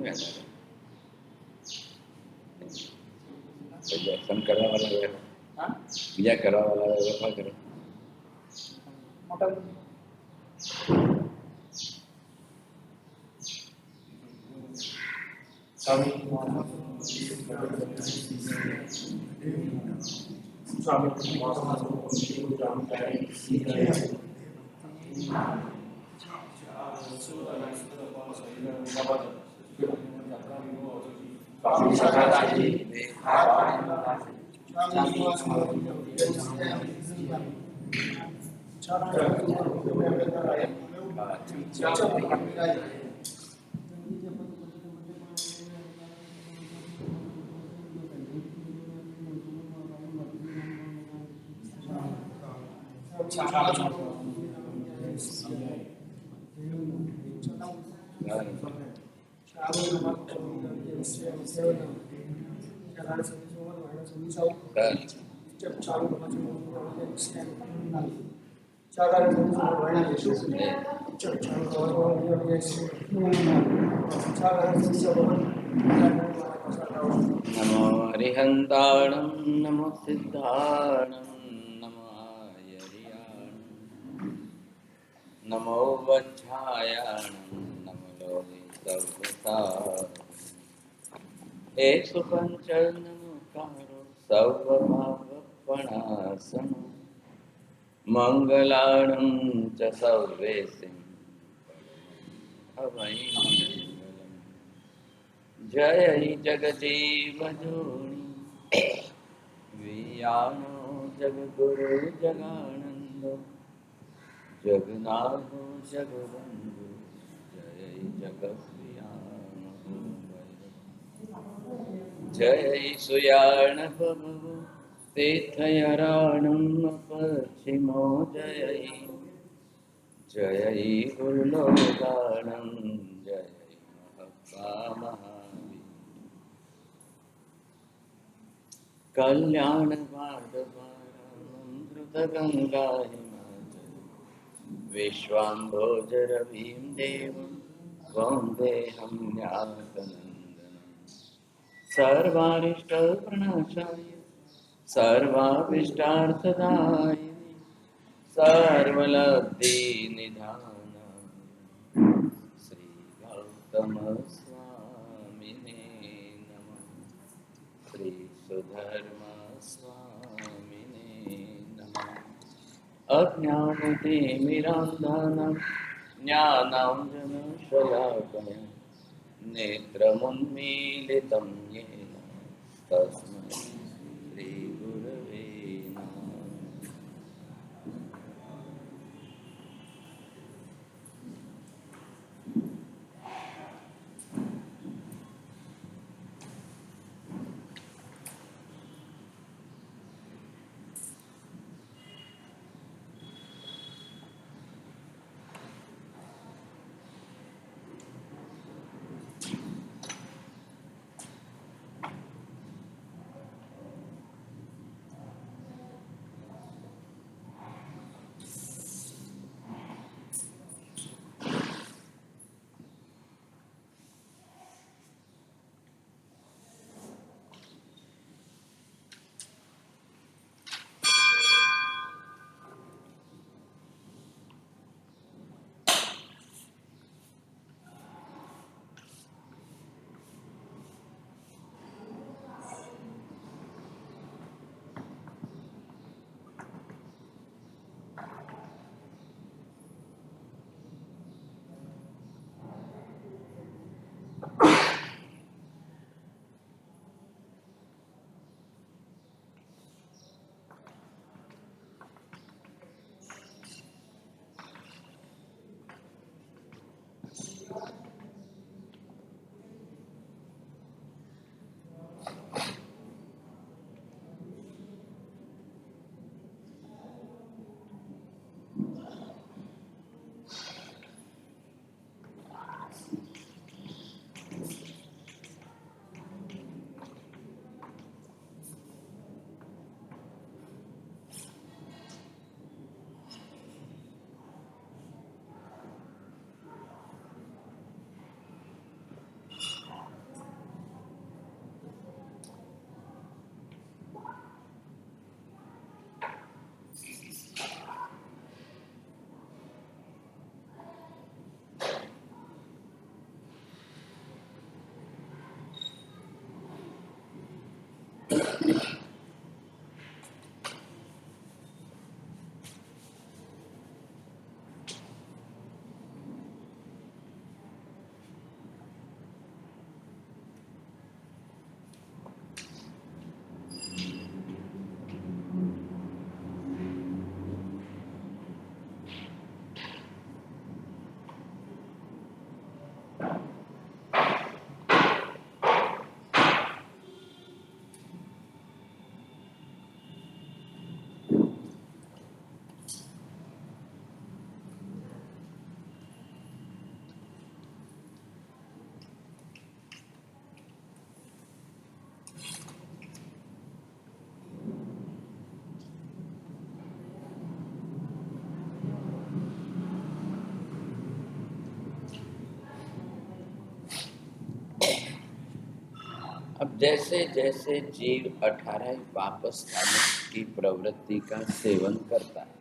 रहता है दर्शन करने वाला रहेगा, पूजा करने वाला रहेगा, क्या करे? नमो हरिहंताणं नमो सिद्धाणं नमो आयर्याणं नमो वच्छायाणं नमो लोहितवसाय एक पंच नमोकारो सर्वभावपणासनो मंगलाणं च सर्वेसिं अभयमङ्गलम् जय जगजीवजोनि वियानो जगद्गुरु जगानंद जगन्नाथ जगबंधु जय जगप्रियानो जय सुयान प्रभु तीर्थयाराणं पश्चिमो जय जय गुरुलोकानं जय महावीर कल्याण द्रुतगंगा विश्वाम्भोजरवीं देवं वन्देऽहं न्यासनन्दनं सर्वारिष्टप्रणाशाय सर्वाभीष्टार्थदायिने सर्वलब्धिनिधानाय श्रीगौतमस्वामिने नमः श्रीसुधर्मस्वामिने नमः अज्ञानतिमिरान्धानां ज्ञानाञ्जनशलाकया नेत्रमुन्मीलितं येन तस्मै श्रीगुरवे नमः। अब जैसे जैसे जीव 18 पापस्थानों की प्रवृत्ति का सेवन करता है,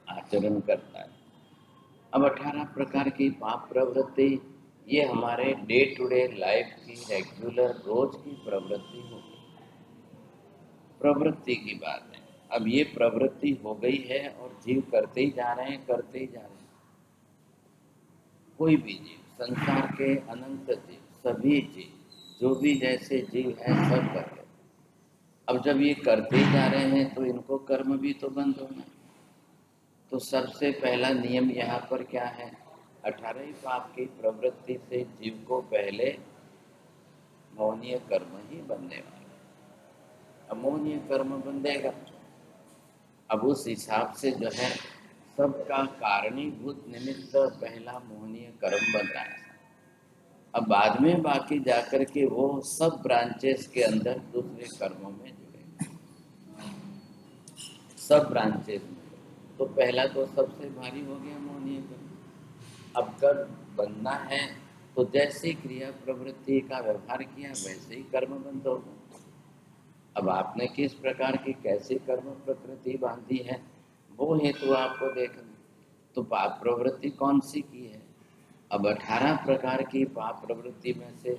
आचरण करता है। अब 18 प्रकार की पाप प्रवृत्ति ये हमारे डे टू डे लाइफ की रेगुलर रोज की प्रवृत्ति होगी। प्रवृत्ति की बात है। अब ये प्रवृत्ति हो गई है और जीव करते ही जा रहे हैं, करते ही जा रहे हैं। कोई भी जीव, संसार के अनंत जीव, सभी जीव, जो भी जैसे जीव है सब कर रहे। अब जब ये करते ही जा रहे हैं तो इनको कर्म भी तो बंद होना है। तो सबसे पहला नियम यहाँ पर क्या है? 18 पाप की प्रवृत्ति से जीव को पहले मौनीय कर्म ही बनने वाला। अब मौनीय कर्म बंधेगा, अब उस हिसाब से जो है सबका कारणीभूत निमित्त पहला मोहनीय कर्म बन रहा है। अब बाद में बाकी जाकर के वो सब ब्रांचेस के अंदर दूसरे कर्मों में जुड़े, सब ब्रांचेस में। तो पहला तो सबसे भारी हो गया मोहनीय कर्म। अब कर्म बनना है तो जैसी क्रिया प्रवृत्ति का व्यवहार किया वैसे ही कर्म बंद होगा। अब आपने किस प्रकार की कैसी कर्म प्रकृति बांधी है वो हेतु आपको देखना। तो पाप प्रवृत्ति कौन सी की है? अब 18 प्रकार की पाप प्रवृत्ति में से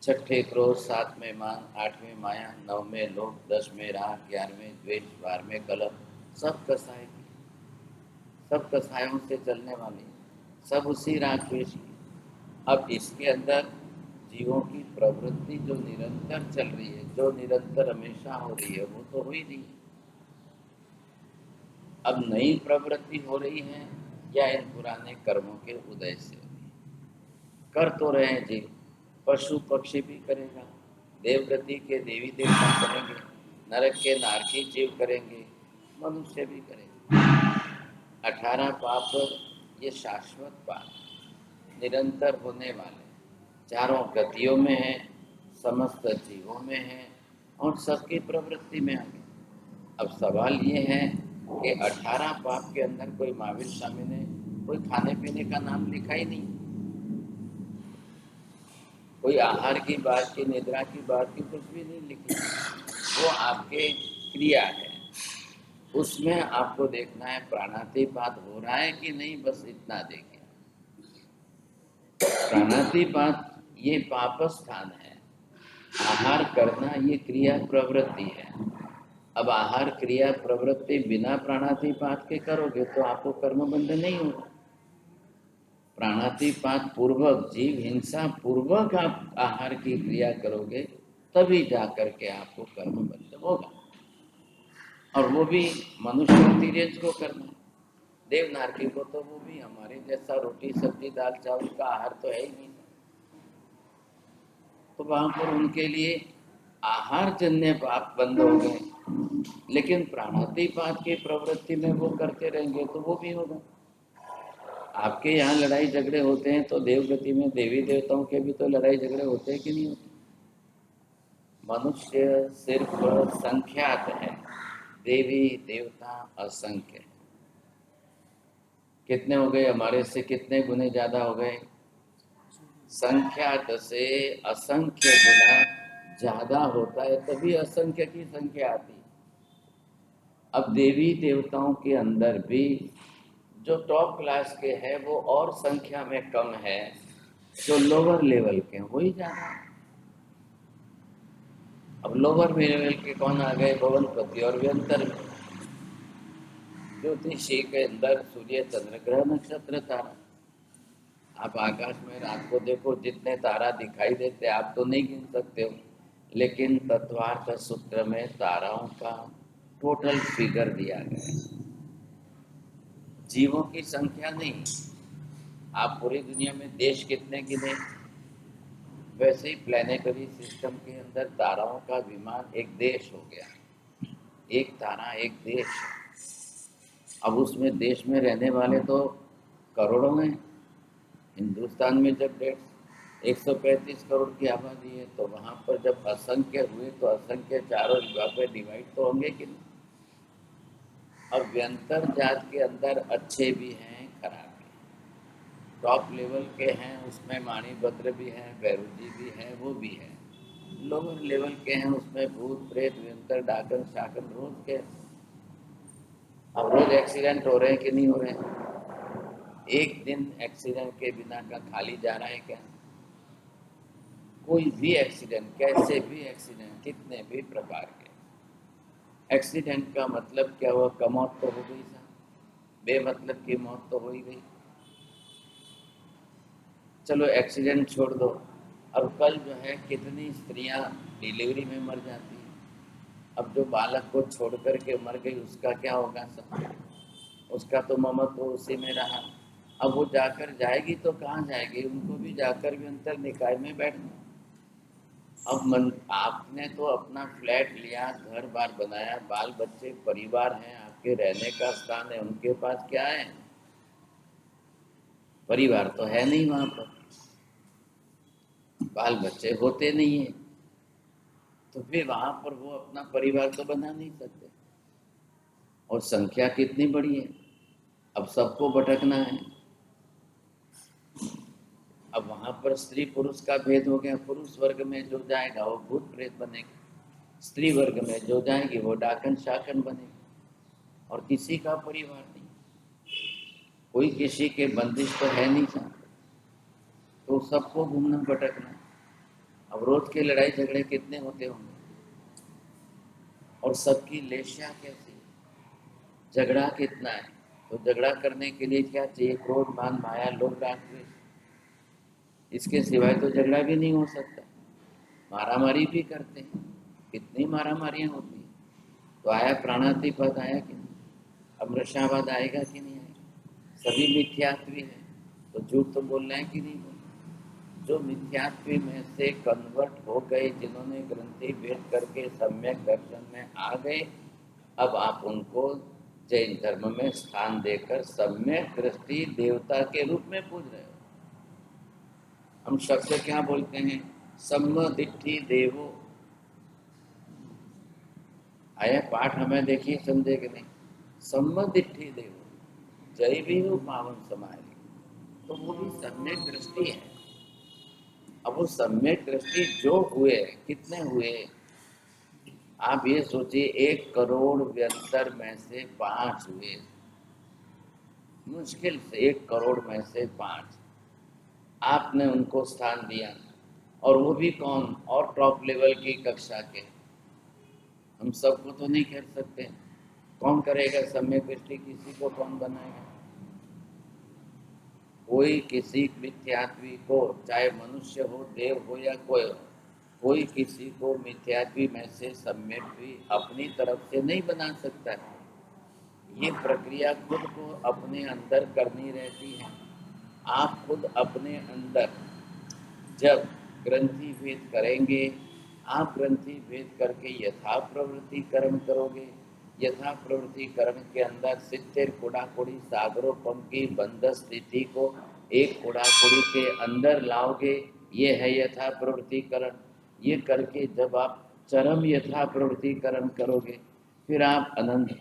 6ठे क्रोध, 7वें मान, 8वें माया, 9वें लोभ, 10वें राग, 11वें द्वेष, 12वें कलह, सब कसाय की, सब कसायों से चलने वाली, सब उसी राग द्वेष की। अब इसके अंदर जीवों की प्रवृत्ति जो निरंतर चल रही है, जो निरंतर हमेशा हो रही है, वो तो हो ही नहीं। अब नई प्रवृत्ति हो रही है या इन पुराने कर्मों के उदय से हो रही है? कर तो रहे हैं जीव, पशु पक्षी भी करेगा, देवगति के देवी देवता करेंगे, नरक के नारकी जीव करेंगे, मनुष्य भी करेंगे। 18 पाप ये शाश्वत पाप, निरंतर होने वाले, चारों गतियों में है, समस्त जीवों में है और सबकी प्रवृत्ति में आ गए। अब सवाल ये है कि 18 पाप के अंदर कोई महावीर स्वामी ने कोई खाने पीने का नाम लिखा ही नहीं, कोई आहार की बात की, निद्रा की बात की, कुछ भी नहीं लिखी। वो आपके क्रिया है, उसमें आपको देखना है प्राणातिपात हो रहा है कि नहीं, बस इतना देखिए। प्राणातिपात ये पाप स्थान है, आहार करना ये क्रिया प्रवृत्ति है। अब आहार क्रिया प्रवृत्ति बिना प्राणातिपात के करोगे तो आपको कर्म बंध नहीं होगा। प्राणातिपात पूर्वक, जीव हिंसा पूर्वक आप आहार की क्रिया करोगे तभी जाकर के आपको कर्म बंध होगा। और वो भी मनुष्य तीर्थ को करना, देवनारकी को तो वो भी हमारे जैसा रोटी सब्जी दाल चावल का आहार तो है ही नहीं। तो वहां पर उनके लिए आहार जन्य पाप बंद हो गए, लेकिन प्राणातिपात की प्रवृत्ति में वो करते रहेंगे तो वो भी होगा। आपके यहाँ लड़ाई झगड़े होते हैं तो देवगति में देवी देवताओं के भी तो लड़ाई झगड़े होते हैं कि नहीं होते? मनुष्य सिर्फ संख्यात है, देवी देवता असंख्य है। कितने हो गए? हमारे से कितने गुने ज्यादा हो गए? संख्यात से असंख्य गुना ज्यादा होता है, तभी असंख्य की संख्या आती। अब देवी देवताओं के अंदर भी जो टॉप क्लास के हैं वो और संख्या में कम है, जो लोअर लेवल के हैं वही ज्यादा है। अब लोअर लेवल के कौन आ गए? भवनपति और व्यंतर में ज्योतिषी के अंदर सूर्य चंद्र ग्रह नक्षत्र तारा। आप आकाश में रात को देखो, जितने तारा दिखाई देते आप तो नहीं गिन सकते हो, लेकिन तत्वार्थ सूत्र में ताराओं का टोटल फिगर दिया गया है, जीवों की संख्या नहीं। आप पूरी दुनिया में देश कितने गिने, वैसे ही प्लैनेटरी सिस्टम के अंदर ताराओं का विमान एक देश हो गया, एक तारा एक देश। अब उसमें देश में रहने वाले तो करोड़ों हैं। हिंदुस्तान में जब 135 करोड़ की आबादी है, तो वहां पर जब असंख्य हुए तो असंख्य चारों विभाग में डिवाइड तो होंगे कि नहीं। अब व्यंतर जात के अंदर अच्छे भी हैं, खराब भी हैं। टॉप लेवल के हैं, उसमें माणिभद्र भी है, भैरूजी भी है, वो भी है। लोअर लेवल के हैं, उसमें भूत प्रेत व्यंतर डाकन शाकन रोज के। अब रोज एक्सीडेंट हो रहे हैं कि नहीं हो रहे हैं? एक दिन एक्सीडेंट के बिना का खाली जा रहा है क्या? कोई भी एक्सीडेंट, कैसे भी एक्सीडेंट, कितने भी प्रकार के एक्सीडेंट का मतलब क्या हुआ? कमौत तो हो गई साहब, बेमतलब की मौत तो हो ही गई। चलो एक्सीडेंट छोड़ दो, अब कल जो है कितनी स्त्रियां डिलीवरी में मर जाती हैं। अब जो बालक को छोड़ कर के मर गई उसका क्या होगा सब? उसका तो ममत्व उसी में रहा। अब वो जाकर जाएगी तो कहाँ जाएगी? उनको भी जाकर भी अंतर निकाय में बैठना। अब मन, आपने तो अपना फ्लैट लिया, घर बार बनाया, बाल बच्चे परिवार हैं, आपके रहने का स्थान है, उनके पास क्या है? परिवार तो है नहीं वहां पर, बाल बच्चे होते नहीं है, तो फिर वहां पर वो अपना परिवार तो बना नहीं सकते। और संख्या कितनी बड़ी है, अब सबको भटकना है। अब वहां पर स्त्री पुरुष का भेद हो गया, पुरुष वर्ग में जो जाएगा वो भूत प्रेत बनेगा, स्त्री वर्ग में जो जाएगी वो डाकन शाकन बनेगी। और किसी का परिवार नहीं, कोई किसी के बंदिश तो है नहीं था, तो सबको घूमना भटकना। अब रोज के लड़ाई झगड़े कितने होते होंगे, और सबकी लेशिया कैसी, झगड़ा कितना है। तो झगड़ा करने के लिए क्या चाहिए? क्रोध मान माया लोभ राग द्वेष, इसके सिवाय तो झगड़ा भी नहीं हो सकता। मारामारी भी करते हैं, कितनी मारामारियां होती हैं। तो आया प्राणातिपात, आया कि नहीं? अब नशाबाद आएगा कि नहीं आएगा? सभी मिथ्यात्वी है, तो झूठ तो बोल रहे हैं कि नहीं बोल रहे? जो मिथ्यात्वी में से कन्वर्ट हो गए, जिन्होंने ग्रंथि भेद करके सम्यक दर्शन में आ गए, अब आप उनको जैन धर्म में स्थान देकर सम्यक दृष्टि देवता के रूप में पूज रहे हो। हम शब्द क्या बोलते हैं? सम्मदिट्ठि देवो। आया पाठ हमें देखिए, समझे कि नहीं? सम्मदिट्ठि देवो जय भी हो पावन समाज, तो वो भी सम्यक दृष्टि है। अब वो सम्यक दृष्टि जो हुए, कितने हुए? आप ये सोचिए, 1 करोड़ व्यंतर में से 5 हुए, मुश्किल से 1 करोड़ में से 5 आपने उनको स्थान दिया। और वो भी कौन? और टॉप लेवल की कक्षा के। हम सबको तो नहीं कर सकते, कौन करेगा सम्यक दृष्टि? किसी को कौन बनाएगा? कोई किसी मिथ्यात्वी को, चाहे मनुष्य हो, देव हो या कोई हो, कोई किसी को मिथ्यात्वी में से सम्यक भी अपनी तरफ से नहीं बना सकता है। ये प्रक्रिया खुद को अपने अंदर करनी रहती है। आप खुद अपने अंदर जब ग्रंथि भेद करेंगे, आप ग्रंथि भेद करके यथा प्रवृत्ति कर्म करोगे, यथा प्रवृत्ति कर्म के अंदर 70 कोड़ाकोड़ी सागरों की बंध स्थिति को एक कोड़ाकोड़ी के अंदर लाओगे, ये है यथा प्रवृत्ति कर्म। ये करके जब आप चरम यथा प्रवृत्ति कर्म करोगे, फिर आप अनंत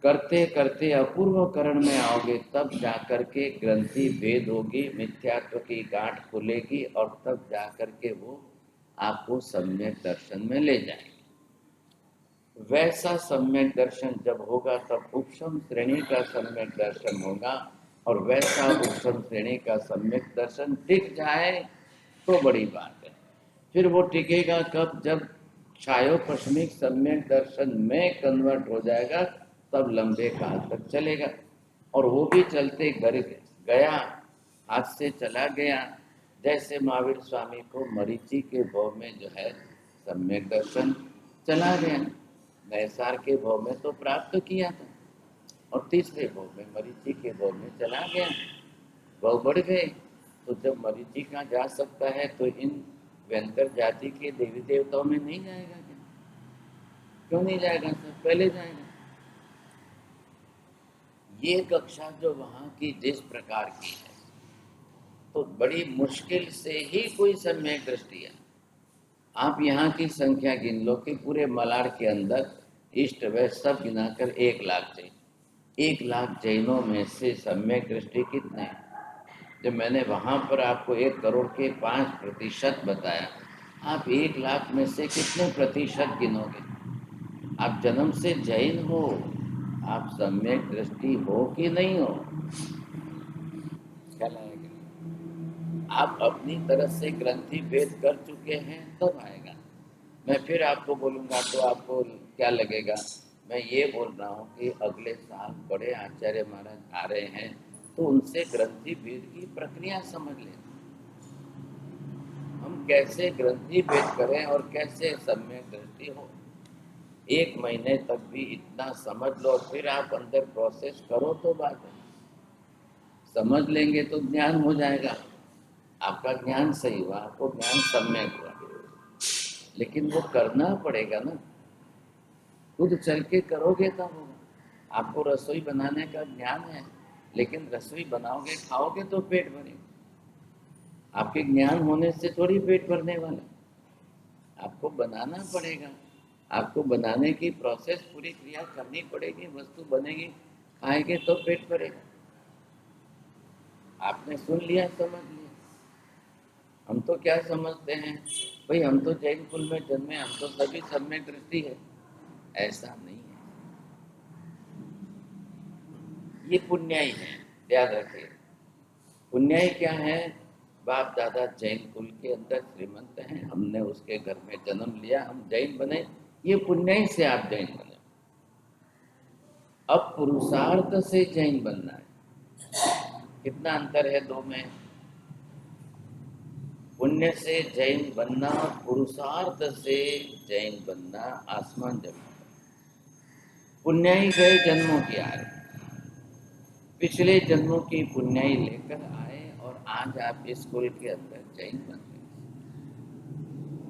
करते करते अपूर्व करण में आओगे, तब जाकर के ग्रंथि भेद होगी, मिथ्यात्व की गांठ खुलेगी, और तब जाकर के वो आपको सम्यक दर्शन में ले जाएंगे। वैसा सम्यक दर्शन जब होगा तब उपशम श्रेणी का सम्यक दर्शन होगा, और वैसा उपशम श्रेणी का सम्यक दर्शन टिक जाए तो बड़ी बात है। फिर वो टिकेगा कब? जब छायोपश्मिक सम्यक दर्शन में कन्वर्ट हो जाएगा, तब लंबे काल तक चलेगा। और वो भी चलते गया, हाथ से चला गया। जैसे महावीर स्वामी को मरीचि के भव में जो है सम्यक दर्शन चला गया, नैसार के भव में तो प्राप्त किया था, और तीसरे भव में मरीचि के भव में चला गया, भव बढ़ गए। तो जब मरीचि का जा सकता है तो इन व्यंतर जाति के देवी देवताओं में नहीं जाएगा क्या? क्यों नहीं जाएगा? सब पहले जाएगा। ये कक्षा जो वहाँ की जिस प्रकार की है, तो बड़ी मुश्किल से ही कोई सम्यक दृष्टि है। आप यहाँ की संख्या गिन लो कि पूरे मलाड के अंदर ईस्ट वेस्ट सब गिनाकर 1 लाख जैन, 1 लाख जैनों में से सम्यक दृष्टि कितने हैं? जब मैंने वहाँ पर आपको 1 करोड़ के 5% बताया, आप 1 लाख में से कितने प्रतिशत गिनोगे? आप जन्म से जैन हो, आप सम्यक दृष्टि हो कि नहीं हो? ख्याल आएगा? आप अपनी तरफ से ग्रंथि भेद कर चुके हैं तब आएगा। मैं फिर आपको बोलूँगा तो आपको क्या लगेगा? मैं ये बोल रहा हूँ कि अगले साल बड़े आचार्य महाराज आ रहे हैं, तो उनसे ग्रंथि भेद की प्रक्रिया समझ लें। हम कैसे ग्रंथि भेद करें और कैसे सम्यक दृष्टि हो। 1 महीने तक भी इतना समझ लो, फिर आप अंदर प्रोसेस करो तो बात है। समझ लेंगे तो ज्ञान हो जाएगा, आपका ज्ञान सही हुआ, आपको ज्ञान सम्यक हुआ। लेकिन वो करना पड़ेगा ना, खुद चल के करोगे तब होगा। आपको रसोई बनाने का ज्ञान है, लेकिन रसोई बनाओगे खाओगे तो पेट भरेगा। आपके ज्ञान होने से थोड़ी पेट भरने वाला, आपको बनाना पड़ेगा। आपको बनाने की प्रोसेस पूरी क्रिया करनी पड़ेगी, वस्तु बनेगी, खाएंगे तो पेट भरेगा। आपने सुन लिया, समझ लिया। हम तो क्या समझते हैं, भाई हम तो जैन कुल में जन्मे, हम तो सभी सम्यक दृष्टि है। ऐसा नहीं है, ये पुण्याई है, याद रखिए। पुण्याई क्या है? बाप दादा जैन कुल के अंदर श्रीमंत हैं, हमने उसके घर में जन्म लिया, हम जैन बने, ये पुण्याई से आप जैन बने। अब पुरुषार्थ से जैन बनना है। कितना अंतर है दो में? पुण्य से जैन बनना और पुरुषार्थ से जैन बनना आसमान जमीन। पुण्याई गए जन्मों की आए, पिछले जन्मों की पुण्याई लेकर आए और आज आप इस कुल के अंदर जैन बन गए।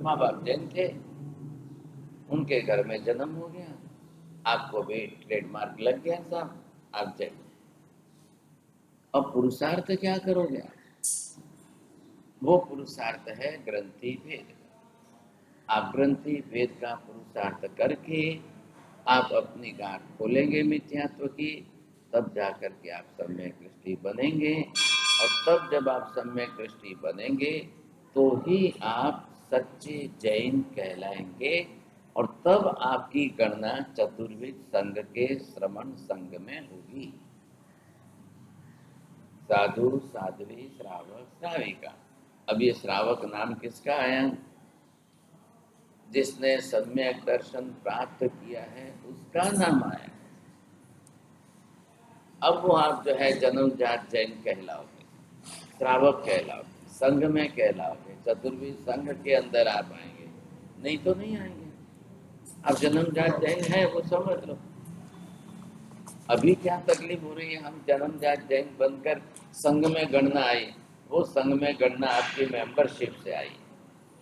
माँ बाप जैन थे, उनके घर में जन्म हो गया, आपको भी ट्रेडमार्क लग गया साहब, आप जैन। अब पुरुषार्थ क्या करोगे आप? वो पुरुषार्थ है ग्रंथि भेद। आप ग्रंथि भेद का पुरुषार्थ करके आप अपनी गांठ खोलेंगे मिथ्यात्व की, तब जाकर के आप सम्यक दृष्टि बनेंगे। और तब जब आप सम्यक दृष्टि बनेंगे तो ही आप सच्चे जैन कहलाएंगे। और तब आपकी गणना चतुर्विध संघ के श्रमण संघ में होगी। साधु, साध्वी, श्रावक, श्राविका। अब ये श्रावक नाम किसका आया? जिसने सम्यक दर्शन प्राप्त किया है उसका नाम आया। अब वो आप जो है जन्मजात जैन कहलाओगे, श्रावक कहलाओगे, संघ में कहलाओगे, चतुर्विध संघ के अंदर आप आएंगे, नहीं तो नहीं आएंगे। अब जन्मजात जैन है वो समझ लो। अभी क्या तकलीफ हो रही है? हम जन्मजात जैन बनकर संघ में गणना आई, वो संघ में गणना आपकी मेंबरशिप से आई।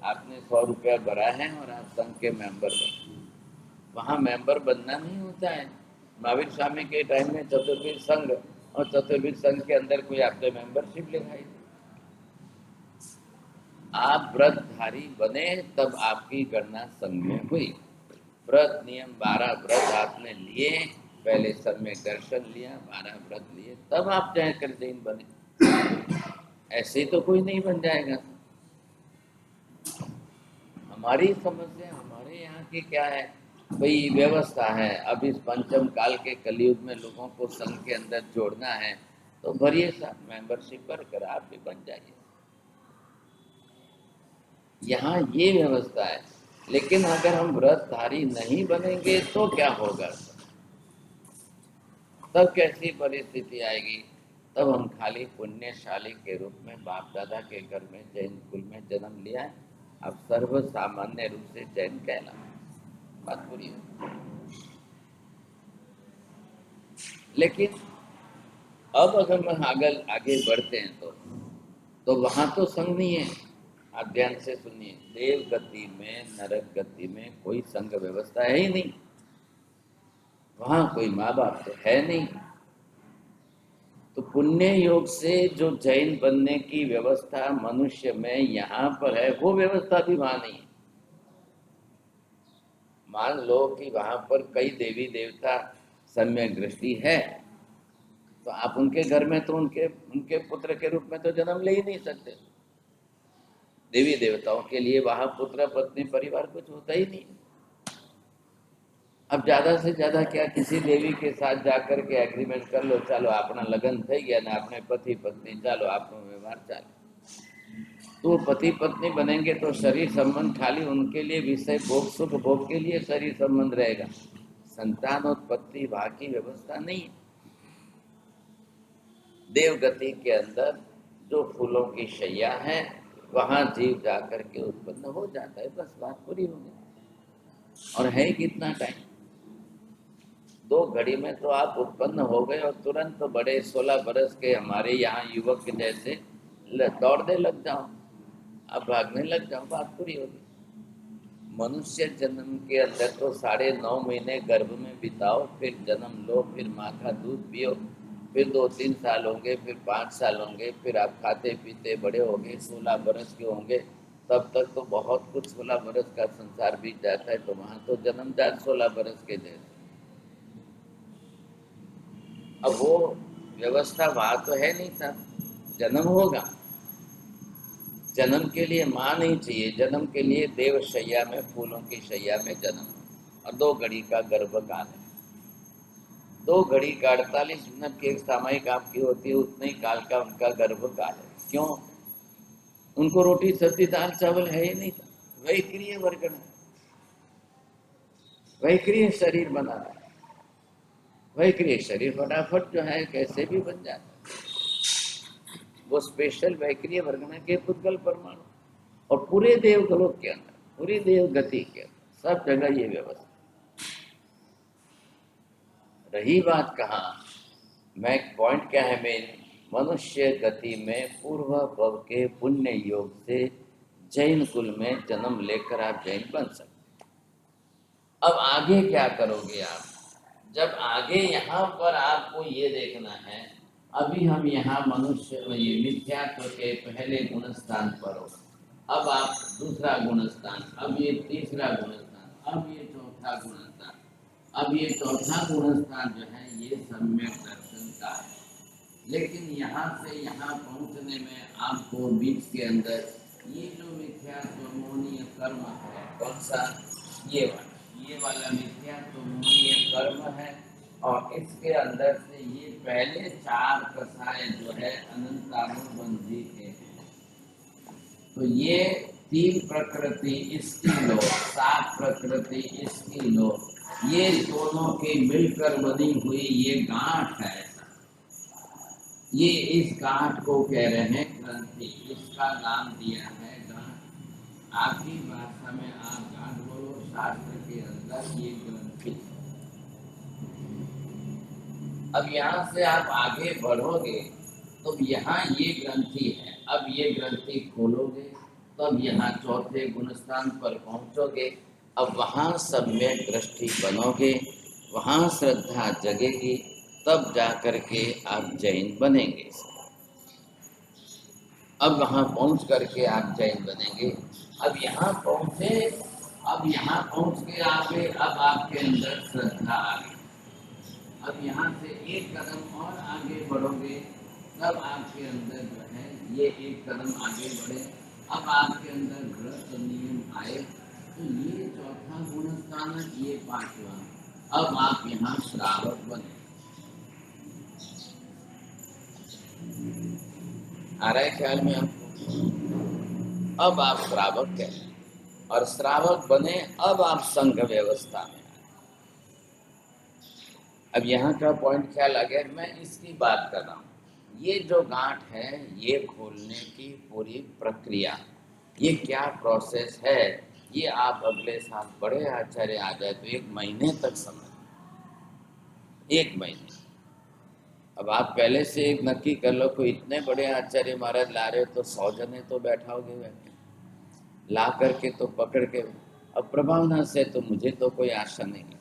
आपने 100 रुपया भरा है और आप संघ के मेंबर बने। वहाँ मेंबर बनना नहीं होता है। महावीर स्वामी के टाइम में चतुर्विध संघ, और चतुर्विध संघ के अंदर कोई आपने मेंबरशिप लिखाई। आप व्रतधारी बने तब आपकी गणना संघ में हुई। व्रत नियम 12 व्रत आपने लिए, पहले सम्यक दर्शन लिया, 12 व्रत लिए, तब आप जाकर जैन बने। ऐसे तो कोई नहीं बन जाएगा। हमारी समस्या हमारे यहाँ की क्या है? भाई व्यवस्था है, अब इस पंचम काल के कलयुग में लोगों को संघ के अंदर जोड़ना है, तो भरिए साहब मेंबरशिप कर आप भी बन जाइए। यहाँ ये व्यवस्था है। लेकिन अगर हम व्रतधारी नहीं बनेंगे तो क्या होगा? तब कैसी परिस्थिति आएगी? तब हम खाली पुण्यशाली के रूप में बाप दादा के घर में जैन कुल में जन्म लिया है, अब सर्व सामान्य रूप से जैन कहना, बात पूरी है। लेकिन अब अगर हम आगे बढ़ते हैं तो वहां तो संघ नहीं है। आप ध्यान से सुनिए, देव गति में, नरक गति में कोई संघ व्यवस्था है ही नहीं। वहां कोई माँ बाप तो है नहीं, तो पुण्य योग से जो जैन बनने की व्यवस्था मनुष्य में यहाँ पर है, वो व्यवस्था भी वहां नहीं है। मान लो कि वहां पर कई देवी देवता सम्यक दृष्टि है, तो आप उनके घर में तो उनके उनके पुत्र के रूप में तो जन्म ले ही नहीं सकते। देवी देवताओं के लिए वहां पुत्र पत्नी परिवार कुछ होता ही नहीं। अब ज्यादा से ज्यादा क्या, किसी देवी के साथ जाकर के एग्रीमेंट कर लो, चलो अपना लगन થઈ गया ना, अपने पति पत्नी चलो आपनो व्यवहार चालू। तो पति पत्नी बनेंगे तो शरीर संबंध खाली उनके लिए, विषय भोग सुख भोग के लिए शरीर संबंध रहेगा, संतानोत्पत्ति वहां की व्यवस्था नहीं है। देवगति के अंदर जो फूलों की शैया है, वहां जीव जाकर के उत्पन्न हो जाता है, बस बात पूरी हो गई। और है कितना टाइम, 2 घड़ी में तो आप उत्पन्न हो गए और तुरंत तो बड़े 16 बरस के हमारे यहाँ युवक के जैसे दौड़ने लग जाओ, आप भागने लग जाओ, बात पूरी होगी। मनुष्य जन्म के अंदर तो 9.5 महीने गर्भ में बिताओ, फिर जन्म लो, फिर माँ का दूध पियो, फिर 2-3 साल होंगे, फिर 5 साल होंगे, फिर आप खाते पीते बड़े होंगे, 16 बरस के होंगे, तब तक तो बहुत कुछ 16 बरस का संसार बीत जाता है। तो वहाँ तो जन्मजात 16 बरस के जैसे। अब वो व्यवस्था वहाँ तो है नहीं था। जन्म होगा, जन्म के लिए माँ नहीं चाहिए, जन्म के लिए देव शैया में, फूलों की शैया में जन्म, और 2 घड़ी का गर्भकाल है। 2 घड़ी का 48 मिनट की एक सामयिक आपकी होती है, उतने ही काल का उनका गर्भकाल है। क्यों? उनको रोटी सब्जी दाल चावल है ही नहीं था, वही क्रिय वर्गण है, वही क्रिय शरीर बना है, वही क्रिय शरीर फटाफट जो है कैसे भी बन जाता है। वो स्पेशल वैक्रिय वर्गण के पुद्गल परमाणु, और पूरे देवगलोक के अंदर, पूरी देव गति के अंदर सब जगह ये व्यवस्था। रही बात कहाँ, मैं पॉइंट क्या है मेन, मनुष्य गति में पूर्व भव के पुण्य योग से जैन कुल में जन्म लेकर आप जैन बन सकते। अब आगे क्या करोगे आप, जब आगे यहाँ पर आपको ये देखना है, अभी हम यहाँ मनुष्य ये मिथ्यात्व के पहले गुण स्थान पर हो, अब आप दूसरा गुण स्थान, अब ये तीसरा गुण स्थान, अब ये चौथा गुण स्थान। अब ये चौथा गुण स्थान जो है ये सम्यक दर्शन का है, लेकिन यहाँ से यहाँ पहुँचने में आपको बीच के अंदर ये जो मिथ्यात्व मोहनीय कर्म है, कौन सा, ये वाला मिथ्यात्व मोहनीय कर्म है, और इसके अंदर से ये पहले 4 कसाय जो है अनंतानुबंधी के, तो ये 3 प्रकृति इसकी लो, 7 प्रकृति इसकी लो, ये दोनों की मिलकर बनी हुई ये गांठ है। ये इस गांठ को कह रहे हैं ग्रंथि, इसका नाम दिया है गांठ। आपकी भाषा में आप गांठ बोलो, शास्त्र के अंदर ये ग्रंथि। अब यहाँ से आप आगे बढ़ोगे तो यहाँ ये ग्रंथि है, अब ये ग्रंथि खोलोगे तो अब यहाँ चौथे गुणस्थान पर पहुँचोगे, अब वहाँ सम्यक दृष्टि बनोगे, वहाँ श्रद्धा जगेगी, तब जा कर के आप जैन बनेंगे। अब वहाँ पहुँच करके आप जैन बनेंगे। अब यहाँ पहुँचे, अब यहाँ पहुँच के आगे अब आपके अंदर श्रद्धा आ गई। अब यहाँ से एक कदम और आगे बढ़ोगे, तब आपके अंदर जो है ये एक कदम आगे बढ़े, अब आपके अंदर व्रत नियम आए, तो ये चौथा गुण स्थान, ये 5वां, अब आप यहाँ श्रावक बने। आ रहा है ख्याल में आपको? अब आप श्रावक हैं, और श्रावक बने, अब आप संघ व्यवस्था में। अब यहाँ का पॉइंट ख्याल आ गया, मैं इसकी बात कर रहा हूँ। ये जो गांठ है, ये खोलने की पूरी प्रक्रिया, ये क्या प्रोसेस है, ये आप अगले साल बड़े आचार्य आ जाए तो 1 महीने तक समझ, 1 महीने। अब आप पहले से एक नक्की कर लो, कोई इतने बड़े आचार्य महाराज ला रहे हो तो 100 जने तो बैठाओगे, बैठे ला करके तो पकड़ के। अब प्रभावना से तो मुझे तो कोई आशा नहीं है,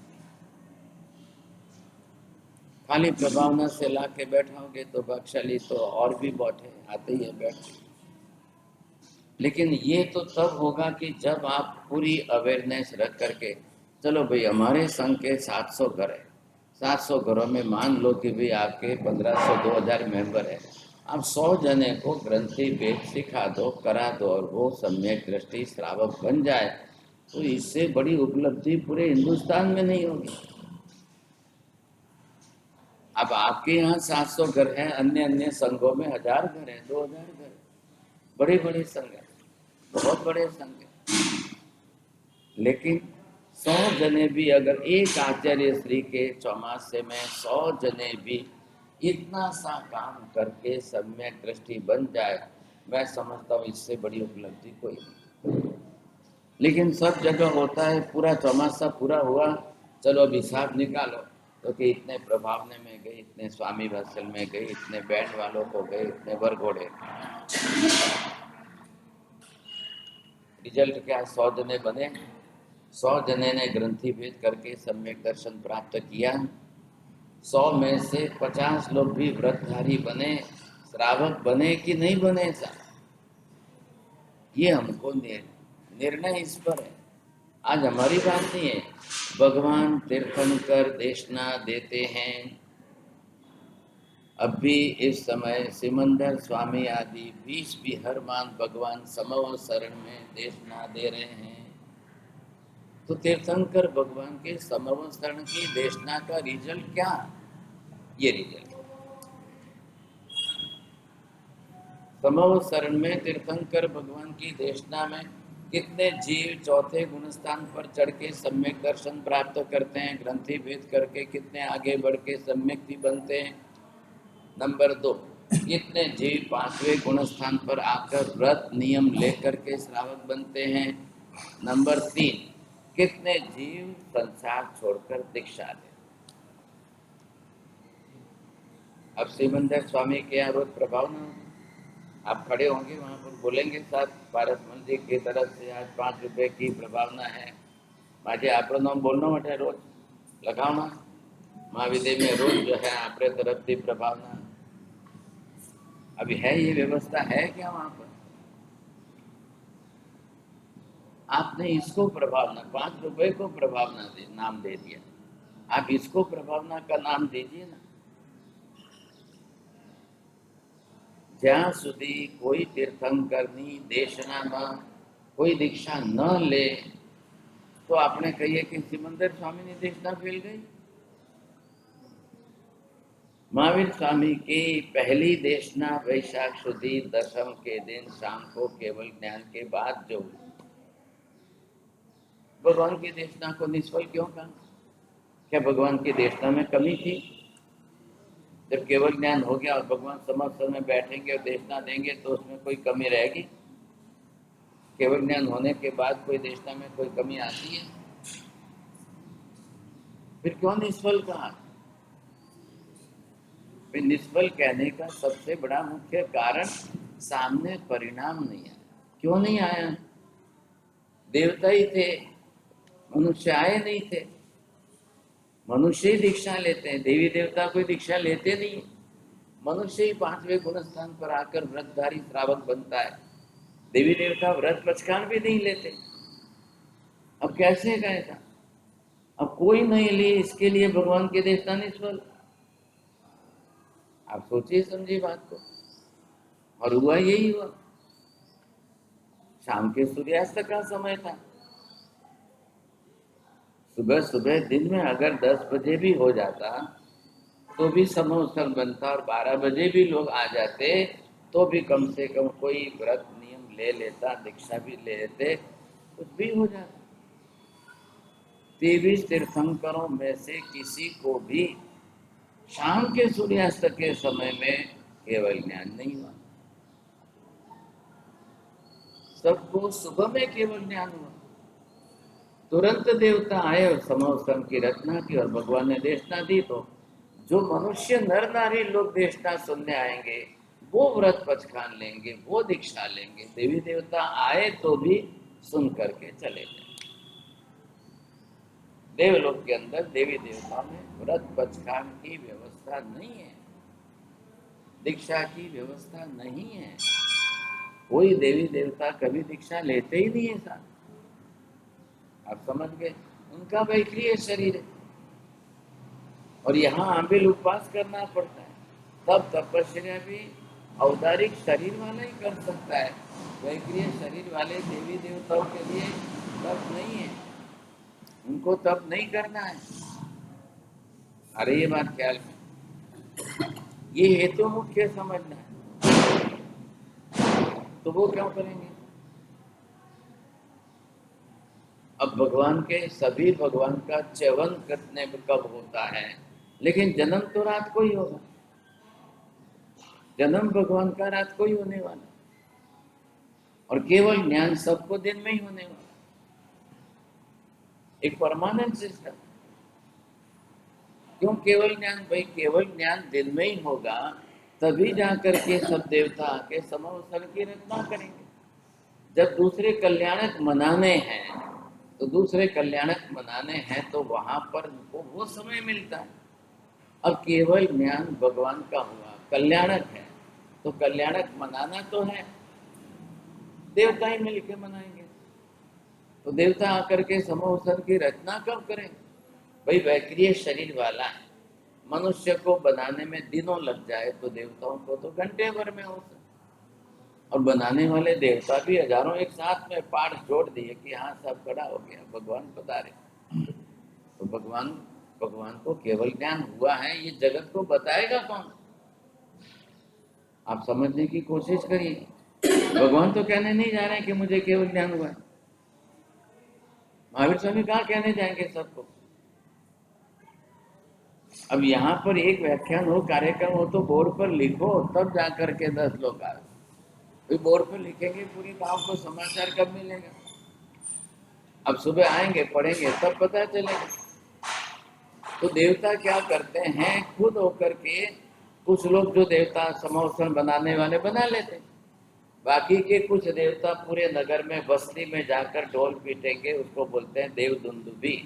खाली प्रभावना से ला के बैठाओगे तो बख्शाली तो और भी बैठे आते ही है बैठ। लेकिन ये तो तब होगा कि जब आप पूरी अवेयरनेस रख करके, चलो भाई हमारे संघ के 700 घर है, 700 घरों में मान लो कि भाई आपके 1500 2000 मेंबर है, आप 100 जने को ग्रंथि वेद सिखा दो, करा दो और वो सम्यक दृष्टि श्रावक बन जाए, तो इससे बड़ी उपलब्धि पूरे हिंदुस्तान में नहीं होगी। अब आपके यहाँ 700 घर हैं, अन्य अन्य संघों में 1000 घर है, 2000 घर है, बड़े बड़े संघ है, बहुत बड़े संघ है। लेकिन 100 जने भी अगर एक आचार्य श्री के चौमासे में 100 जने भी इतना सा काम करके सम्यक दृष्टि बन जाए, मैं समझता हूँ इससे बड़ी उपलब्धि कोई नहीं। लेकिन सब जगह होता है पूरा चौमासा पूरा हुआ, चलो अब हिसाब निकालो, तो कि इतने प्रभावने में गए, इतने स्वामी वत्सल में गए, इतने बैंड वालों को गए, इतने वरघोड़े, रिजल्ट क्या? 100 जने बने, 100 जने ने ग्रंथि भेद करके सम्यक दर्शन प्राप्त किया, 100 में से 50 लोग भी व्रतधारी बने, श्रावक बने कि नहीं बने साहब, ये हमको निर्णय इस पर है। आज हमारी बात नहीं है, भगवान तीर्थंकर देशना देते हैं। अब भी इस समय सिमंदर स्वामी आदि 20 भी हर मान भगवान समव शरण में देशना दे रहे हैं। तो तीर्थंकर भगवान के समव शरण की देशना का रिजल्ट क्या? ये रिजल्ट समव शरण में तीर्थंकर भगवान की देशना में कितने जीव चौथे गुण स्थान पर चढ़ के सम्यक दर्शन प्राप्त करते हैं, ग्रंथि भेद करके कितने आगे बढ़ के सम्यक्ति बनते हैं। नंबर 2, कितने जीव 5वें गुण स्थान पर आकर व्रत नियम लेकर के श्रावक बनते हैं। नंबर 3, कितने जीव संसार छोड़कर दीक्षा ले। अब सिमंदर स्वामी के यहाँ रोज प्रभाव न, आप खड़े होंगे वहां पर बोलेंगे साथ पारस मंदिर की तरफ से आज 5 रुपए की प्रभावना है, माझे આપણો નામ બોલનો માટે રોજ લગાવો ना, महाविद्य में रोज जो है आपरे तरफ की प्रभावना। अभी है ये व्यवस्था है क्या वहां पर? आपने इसको प्रभावना 5 रुपए को प्रभावना दे नाम दे दिया, आप इसको प्रभावना का नाम दीजिए ना। જ્યાં સુધી કોઈ તીર્થંકરની દેશનામાં કોઈ दीक्षा न ले तो आपने कहिए कि सिमंदर स्वामी ने दीक्षा फेल गई। महावीर स्वामी की पहली देशना वैशाख सुदी 10वीं के दिन शाम को केवल ज्ञान के बाद जो भगवान की देशना को निष्फल क्यों कहा? क्या भगवान की देशना में कमी थी? जब केवल ज्ञान हो गया और भगवान समस्त में बैठेंगे और देशना देंगे तो उसमें कोई कमी रहेगी? केवल ज्ञान होने के बाद कोई देशना में कोई कमी आती है? फिर क्यों निष्फल कहा? फिर निष्फल कहने का सबसे बड़ा मुख्य कारण सामने परिणाम नहीं आया। क्यों नहीं आया? देवता ही थे, मनुष्य आए नहीं थे। मनुष्य ही दीक्षा लेते हैं, देवी देवता कोई दीक्षा लेते नहीं। मनुष्य ही 5वें गुण स्थान पर आकर व्रतधारी श्रावक बनता है, देवी देवता व्रत पचकान भी नहीं लेते। अब कैसे गए था? अब कोई नहीं लिए, इसके लिए भगवान के देवता निष्फल। आप सोचिए समझिए बात को। और हुआ यही हुआ। शाम के सूर्यास्त का समय था, सुबह सुबह दिन में अगर 10 बजे भी हो जाता तो भी समोत्सव बनता, और 12 बजे भी लोग आ जाते तो भी कम से कम कोई व्रत नियम ले लेता, दीक्षा भी ले लेते, कुछ भी हो जाता। 23 तीर्थंकरों में से किसी को भी शाम के सूर्यास्त के समय में केवल ज्ञान नहीं हुआ, सबको सुबह में केवल ज्ञान हुआ। तुरंत देवता आए और समोत्सव की रचना की और भगवान ने देशना दी। तो जो मनुष्य नर नारी लोग देशना सुनने आएंगे वो व्रत पचखान लेंगे, वो दीक्षा लेंगे। देवी देवता आए तो भी सुन करके चले गए। देवलोक के अंदर देवी देवताओं में व्रत पचखान की व्यवस्था नहीं है, दीक्षा की व्यवस्था नहीं है। कोई देवी देवता कभी दीक्षा लेते ही नहीं है साहब, आप समझ गए। उनका वैक्रिय शरीर है और यहाँ आबिल उपवास करना पड़ता है, तब तपस्या भी औदारिक शरीर वाला ही कर सकता है। वैक्रिय शरीर वाले देवी देवताओं के लिए तप नहीं है, उनको तप नहीं करना है। अरे ये बात ख्याल में, ये हेतु मुख्य समझना है, तो वो क्यों करेंगे। अब भगवान के सभी भगवान का च्यवन करने कब होता है, लेकिन जन्म तो रात को ही होगा, जन्म भगवान का रात को ही होने वाला, और केवल ज्ञान सबको दिन में ही होने वाला, एक परमानेंट सिस्टम। क्यों केवल ज्ञान भाई, केवल ज्ञान दिन में ही होगा, तभी जाकर के सब देवता आके समावसन की रचना करेंगे। जब दूसरे कल्याणक मनाने हैं, तो दूसरे कल्याणक मनाने हैं तो वहां पर उनको वो समय मिलता है। अब केवल ज्ञान भगवान का हुआ, कल्याणक है, तो कल्याणक मनाना तो है, देवता ही मिलके मनाएंगे। तो देवता आकर के समोसन की रचना कब करें भाई, वैक्रिय शरीर वाला है, मनुष्य को बनाने में दिनों लग जाए तो देवताओं को तो घंटे भर में हो सकता। और बनाने वाले देवता भी हजारों एक साथ में पाठ जोड़ दिए कि हाँ सब खड़ा हो गया, भगवान पधारे। तो भगवान को केवल ज्ञान हुआ है, ये जगत को बताएगा कौन। आप समझने की कोशिश करिए, भगवान तो कहने नहीं जा रहे हैं कि मुझे केवल ज्ञान हुआ है। महावीर स्वामी कहाँ कहने जाएंगे सबको। अब यहाँ पर एक व्याख्यान हो, कार्यक्रम हो, तो बोर्ड पर लिखो, तब जाकर के 10 लोग आए। बोर्ड पर लिखेंगे पूरी गांव को समाचार कब मिलेगा। अब सुबह आएंगे पढ़ेंगे तब पता चलेगा। तो देवता क्या करते हैं, खुद होकर के कुछ लोग जो देवता समोसन बनाने वाले बना लेते, बाकी के कुछ देवता पूरे नगर में बस्ती में जाकर ढोल पीटेंगे, उसको बोलते हैं देव दुंदुभी।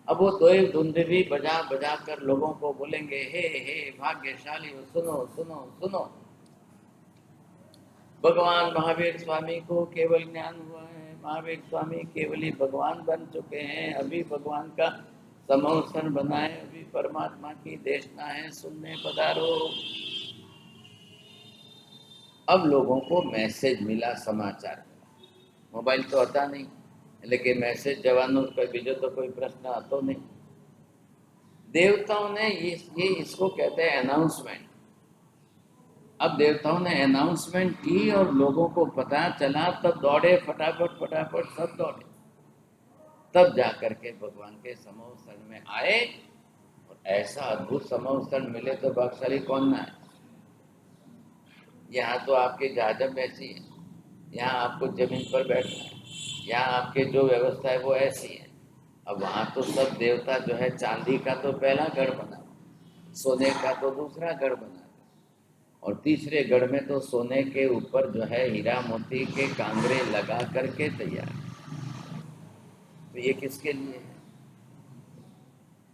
अब वो देव दुंदुभी बजा बजा कर लोगों को बोलेंगे, हे भाग्यशाली हो, सुनो सुनो सुनो, भगवान महावीर स्वामी को केवल ज्ञान हुआ है, महावीर स्वामी केवल ही भगवान बन चुके हैं, अभी भगवान का समोसन बनाए, अभी परमात्मा की देशना है, सुनने पधारो। अब लोगों को मैसेज मिला, समाचार मिला, मोबाइल तो होता नहीं, लेकिन मैसेज जवानों का भेजो तो कोई प्रश्न आता नहीं। देवताओं ने ये इसको कहते हैं अनाउंसमेंट। अब देवताओं ने अनाउंसमेंट की और लोगों को पता चला, तब दौड़े फटाफट फटाफट सब दौड़े, तब जाकर के भगवान के समोसन में आए। और ऐसा अद्भुत समोसन मिले तो भाग्यशाली कौन ना है। यहाँ तो आपके जाजम ऐसी है, यहाँ आपको जमीन पर बैठना है, यहाँ आपके जो व्यवस्था है वो ऐसी है। अब वहाँ तो सब देवता जो है, चांदी का तो पहला गढ़ बना, सोने का तो दूसरा गढ़ बना, और तीसरे गढ़ में तो सोने के ऊपर जो है हीरा मोती के कांगरे लगा करके तैयार। तो ये किसके लिए है,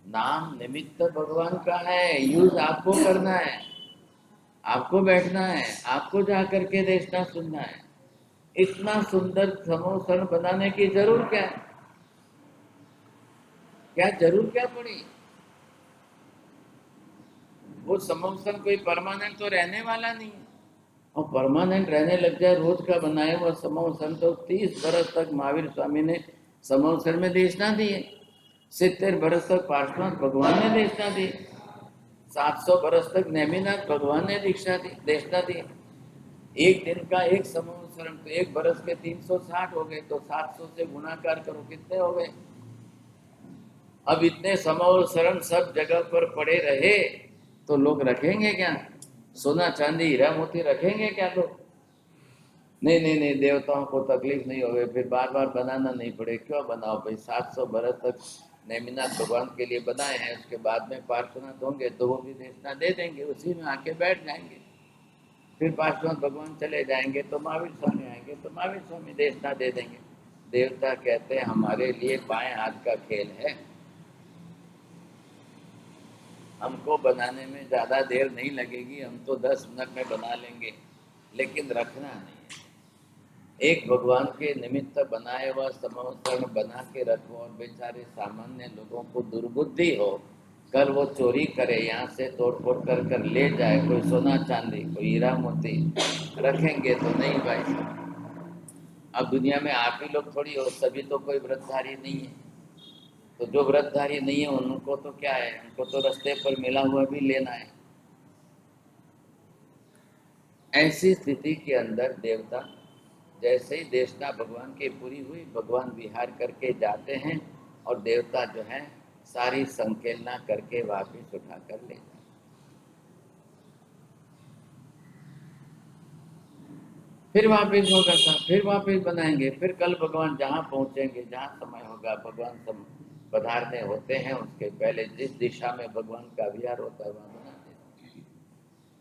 नाम निमित्त भगवान का है, यूज आपको करना है, आपको बैठना है, आपको जा करके देखना सुनना है। इतना सुंदर समोसन बनाने की जरूर क्या है, क्या जरूर क्या पड़ी। वो समोसन कोई परमानेंट तो रहने वाला नहीं है, और परमानेंट रहने लग जाए रोज का बनाया हुआ समोसन, तो 30 बरस तक महावीर स्वामी ने समोसन में देशना दी है, 70 बरस तक पार्श्वनाथ भगवान ने देशना दी, 700 बरस तक नेमिनाथ भगवान ने दीक्षा दी, देशना दी। एक दिन का एक समोसन तो 1 बरस के 360 हो गए, तो 700 से गुणाकार करो, कितने हो गए। अब इतने समोसन सब जगह पर पड़े रहे तो लोग रखेंगे क्या, सोना चांदी हीरा मोती रखेंगे क्या लोग। नहीं नहीं नहीं, देवताओं को तकलीफ नहीं होगी, फिर बार बार बनाना नहीं पड़े, क्यों बनाओ भाई। 700 बरस तक नेमिनाथ भगवान के लिए बनाए हैं, उसके बाद में पार्श्वनाथ होंगे तो वो भी देशना दे देंगे, उसी में आके बैठ जाएंगे। फिर पार्श्वनाथ भगवान चले जाएंगे तो महावीर स्वामी आएंगे तो महावीर स्वामी देशना दे देंगे। देवता कहते हैं हमारे लिए बाएं हाथ का खेल है, हमको बनाने में ज़्यादा देर नहीं लगेगी, हम तो 10 मिनट में बना लेंगे, लेकिन रखना नहीं है। एक भगवान के निमित्त बनाए हुआ समवस्त्र बना के रखो, और बेचारे सामान्य लोगों को दुर्बुद्धि हो, कल वो चोरी करे, यहाँ से तोड़फोड़ कर कर ले जाए, कोई सोना चांदी, कोई हीरा मोती, रखेंगे तो नहीं भाई साहब। अब दुनिया में आप ही लोग थोड़ी हो, सभी तो कोई व्रतधारी नहीं है। तो जो व्रतधारी नहीं है उनको तो क्या है, उनको तो रास्ते पर मिला हुआ भी लेना है। ऐसी स्थिति के अंदर देवता जैसे ही देवता भगवान की पूरी हुई, भगवान विहार करके जाते हैं और देवता जो है सारी संकेलना करके वापिस उठा कर ले जाते। फिर वापिस होगा था, फिर वापिस बनाएंगे, फिर कल भगवान जहाँ पहुंचेंगे, जहाँ समय होगा, भगवान सब पधारने होते हैं, उसके पहले जिस दिशा में भगवान का विहार होता है वहां बना देते हैं।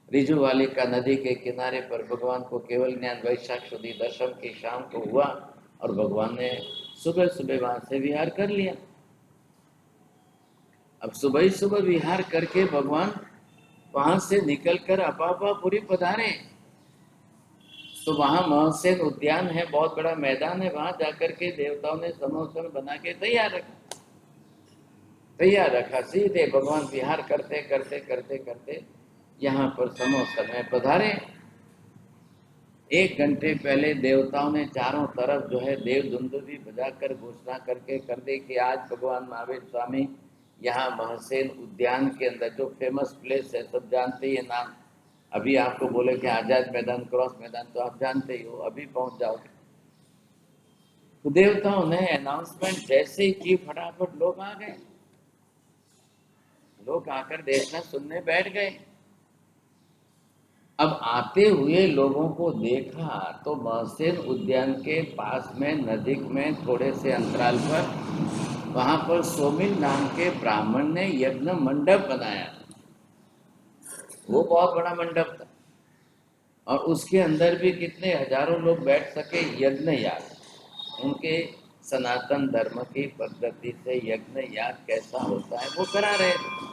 रिजुवाली का नदी के किनारे पर भगवान को केवल ज्ञान वैशाख शुद्धि दशम की शाम को हुआ, और भगवान ने सुबह सुबह वहां से विहार कर लिया। अब सुबह ही सुबह विहार करके भगवान वहां से निकलकर अपापापुरी पधारे, तो वहां महसेन उद्यान है, बहुत बड़ा मैदान है, वहां जाकर के देवताओं ने समोसन बना के तैयार रखा। सीधे भगवान विहार करते करते करते करते यहाँ पर समोसन में पधारे। 1 घंटे पहले देवताओं ने चारों तरफ जो है देव दुंदुभी बजाकर घोषणा करके कर दी कि आज भगवान महावीर स्वामी यहाँ महसेन उद्यान के अंदर, जो फेमस प्लेस है, सब जानते ही है नाम। अभी आपको बोले कि आजाद मैदान, क्रॉस मैदान, तो आप जानते ही हो, अभी पहुंच जाओगे। तो देवताओं ने अनाउंसमेंट जैसे ही की, फटाफट लोग आ गए, लोग आकर देखना सुनने बैठ गए। अब आते हुए लोगों को देखा तो महसेन उद्यान के पास में, नजदीक में, थोड़े से अंतराल पर, वहां पर सोमिल नाम के ब्राह्मण ने यज्ञ मंडप बनाया। वो बहुत बड़ा मंडप था, और उसके अंदर भी कितने हजारों लोग बैठ सके। यज्ञ याग, उनके सनातन धर्म की पद्धति से यज्ञ याग कैसा होता है वो करा रहे थे।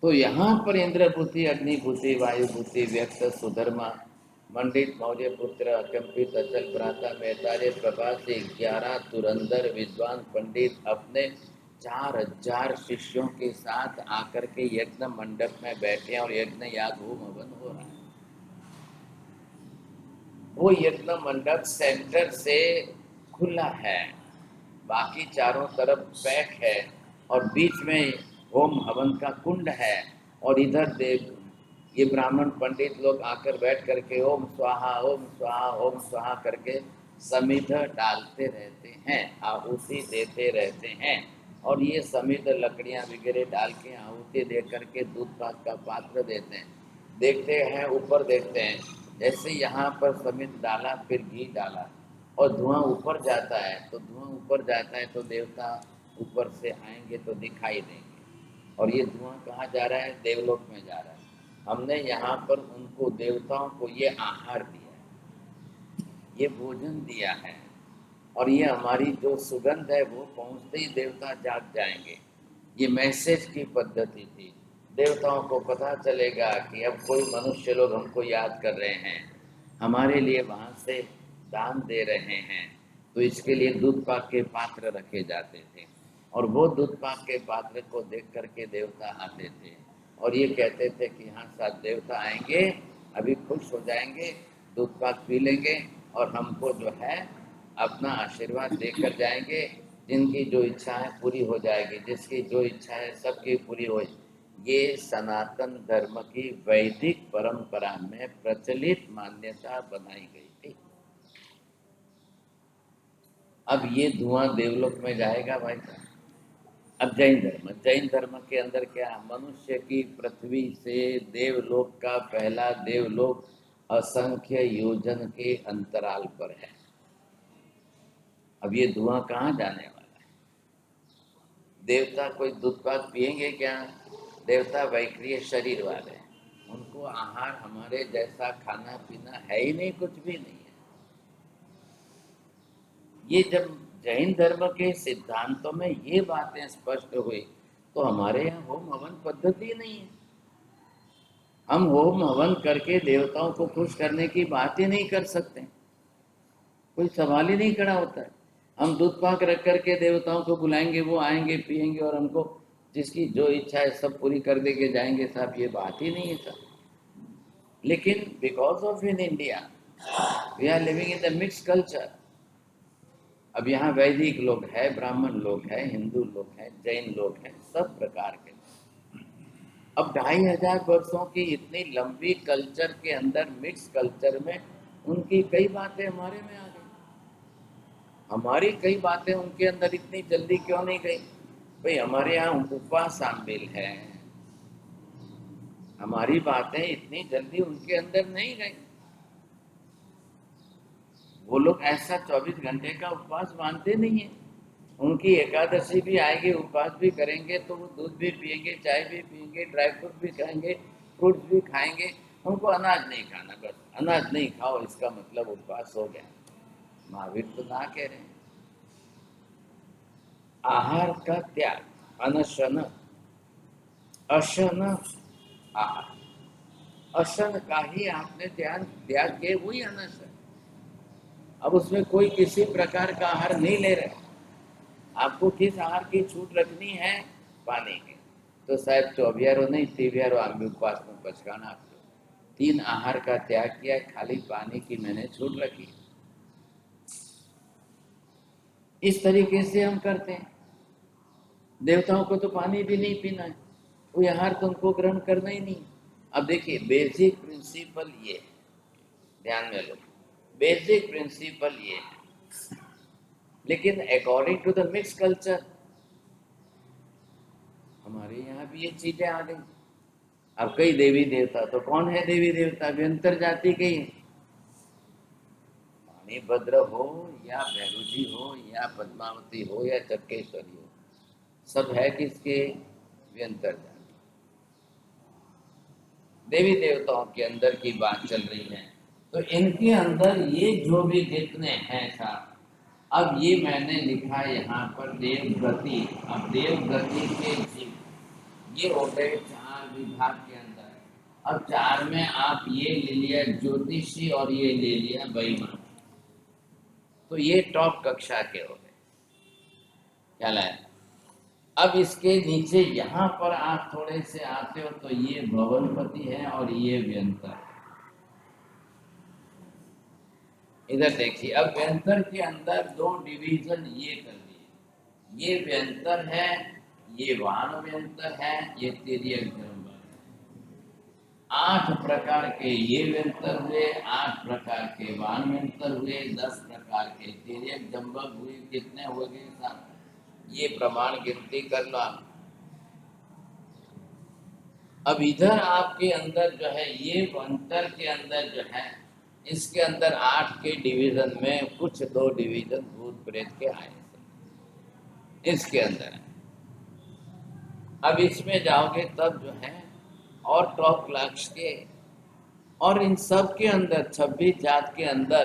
तो यहाँ पर इंद्रभूति, अग्निभूति, वायुभूति, व्यक्त, सुधर्मा, मंडित, मौर्य पुत्र, अकंपित, अचल, भ्राता, मैतार्य, प्रभासी, 11 तुरंदर विद्वान पंडित अपने 4000 शिष्यों के साथ आकर के यज्ञ मंडप में बैठे, और यज्ञ याग होम हवन हो रहा है। वो यज्ञ मंडप सेंटर से खुला है, बाकी चारों तरफ पैक है, और बीच में होम हवन का कुंड है, और इधर देव ये ब्राह्मण पंडित लोग आकर बैठ करके ओम स्वाहा ओम स्वाहा ओम स्वाहा करके समिध डालते रहते हैं, आहुति देते रहते हैं। और ये समिध लकड़ियां वगैरह डाल के आहुति दे करके दूध पाक का पात्र देते हैं। देखते हैं, ऊपर देखते हैं, जैसे यहाँ पर समिध डाला, फिर घी डाला, और धुआं ऊपर जाता है, तो धुआं ऊपर जाता है तो देवता ऊपर से आएंगे तो दिखाई देंगे। और ये धुआं कहाँ जा रहा है? देवलोक में जा रहा है। हमने यहाँ पर उनको, देवताओं को ये आहार दिया है, ये भोजन दिया है, और ये हमारी जो सुगंध है वो पहुँचते ही देवता जाग जाएंगे। ये मैसेज की पद्धति थी। देवताओं को पता चलेगा कि अब कोई मनुष्य लोग हमको याद कर रहे हैं, हमारे लिए वहाँ से दान दे रहे हैं, तो इसके लिए दूध पाक के पात्र रखे जाते थे, और वो दूध पाक के पात्र को देख करके देवता आते थे, और ये कहते थे कि हाँ साथ देवता आएंगे, अभी खुश हो जाएंगे, दूध पाक पी लेंगे, और हमको जो है अपना आशीर्वाद देकर जाएंगे। जिनकी जो इच्छा है पूरी हो जाएगी, जिसकी जो इच्छा है सबकी पूरी हो। ये सनातन धर्म की वैदिक परंपरा में प्रचलित मान्यता बनाई गई थी। अब ये धुआं देवलोक में जाएगा भाई साहब। अब जैन धर्म के अंदर क्या, मनुष्य की पृथ्वी से देवलोक का पहला देवलोक असंख्य योजन के अंतराल पर है। अब ये धुआं कहाँ जाने वाला है? देवता कोई दूध पाक पिएंगे क्या? देवता वैक्रिय शरीर वाले हैं, उनको आहार हमारे जैसा खाना पीना है ही नहीं, कुछ भी नहीं है। ये जब जैन धर्म के सिद्धांतों में ये बातें स्पष्ट हुई, तो हमारे यहाँ होम हवन पद्धति नहीं है। हम होम हवन करके देवताओं को खुश करने की बात ही नहीं कर सकते, कोई सवाल ही नहीं खड़ा होता है। हम दूध पाक रख करके देवताओं को बुलाएंगे, वो आएंगे पिएंगे और हमको जिसकी जो इच्छा है सब पूरी कर दे के जाएंगे, साहब ये बात ही नहीं है साहब। लेकिन because of in India we are living in the mix culture. अब यहाँ वैदिक लोग हैं, ब्राह्मण लोग हैं, हिंदू लोग हैं, जैन लोग हैं, सब प्रकार के। अब 2500 वर्षों की इतनी लंबी कल्चर के अंदर, मिक्स कल्चर में, उनकी कई बातें हमारे में आ गई, हमारी कई बातें उनके अंदर इतनी जल्दी क्यों नहीं गई? भाई हमारे यहाँ उपवास शामिल है, हमारी बातें इतनी जल्दी उनके अंदर नहीं गई। वो लोग ऐसा 24 घंटे का उपवास मानते नहीं है। उनकी एकादशी भी आएगी, उपवास भी करेंगे तो वो दूध भी पिएंगे, चाय भी पिएंगे, ड्राई फ्रूट भी खाएंगे, फ्रूट्स भी खाएंगे। उनको अनाज नहीं खाना, बस अनाज नहीं खाओ इसका मतलब उपवास हो गया। महावीर तो ना कह रहे हैं आहार का त्याग, अनशन, अशन आहार, अशन का ही आपने त्याग के वही अनशन। अब उसमें कोई किसी प्रकार का आहार नहीं ले रहे। आपको किस आहार की छूट रखनी है? पानी की। तो शायद 24 नहीं 23 आंबी उपवास में पचकाना आपको 3 आहार का त्याग किया, खाली पानी की मैंने छूट रखी। इस तरीके से हम करते हैं। देवताओं को तो पानी भी नहीं पीना है, वो आहार तो उनको ग्रहण करना ही नहीं। अब देखिए बेसिक प्रिंसिपल ये है, ध्यान में लो, बेसिक प्रिंसिपल ये है। लेकिन according to the mix culture हमारे यहाँ भी ये चीजें आ गई। अब कई देवी देवता, तो कौन है देवी देवता? व्यंतर जाति के ही। भद्र हो या भैरू जी हो या पद्मावती हो या चक्केश्वरी हो, सब है किसके? व्यंतर जाति। देवी देवताओं के अंदर की बात चल रही है, तो इनके अंदर ये जो भी जितने हैं साहब, अब ये मैंने लिखा यहाँ पर देवगति। अब देवगति के जीव ये हो गए 4 विभाग के अंदर। अब 4 में आप ये ले लिया ज्योतिषी और ये ले लिया बेईमान, तो ये टॉप कक्षा के हो गए। क्या लाया? अब इसके नीचे यहाँ पर आप थोड़े से आते हो तो ये भवनपति है और ये व्यंतर। इधर देखिए, अब व्यंतर के अंदर 2 डिवीजन ये कर दिए। ये व्यंतर है, ये वान व्यंतर है, ये तिर्यक जंबर है। 8 प्रकार के ये व्यंतर हुए, 8 प्रकार के वान व्यंतर हुए, 10 प्रकार के तिर्यक जंबक हुए। कितने हो गए साहब? ये प्रमाण गिनती कर लो आप। अब इधर आपके अंदर जो है ये व्यंतर के अंदर जो है, इसके अंदर 8 के डिवीजन में कुछ 2 डिवीजन भूत प्रेत के आए इसके अंदर। अब इसमें जाओगे तब जो है और टॉप क्लास के, और इन सब के अंदर 26 जात के अंदर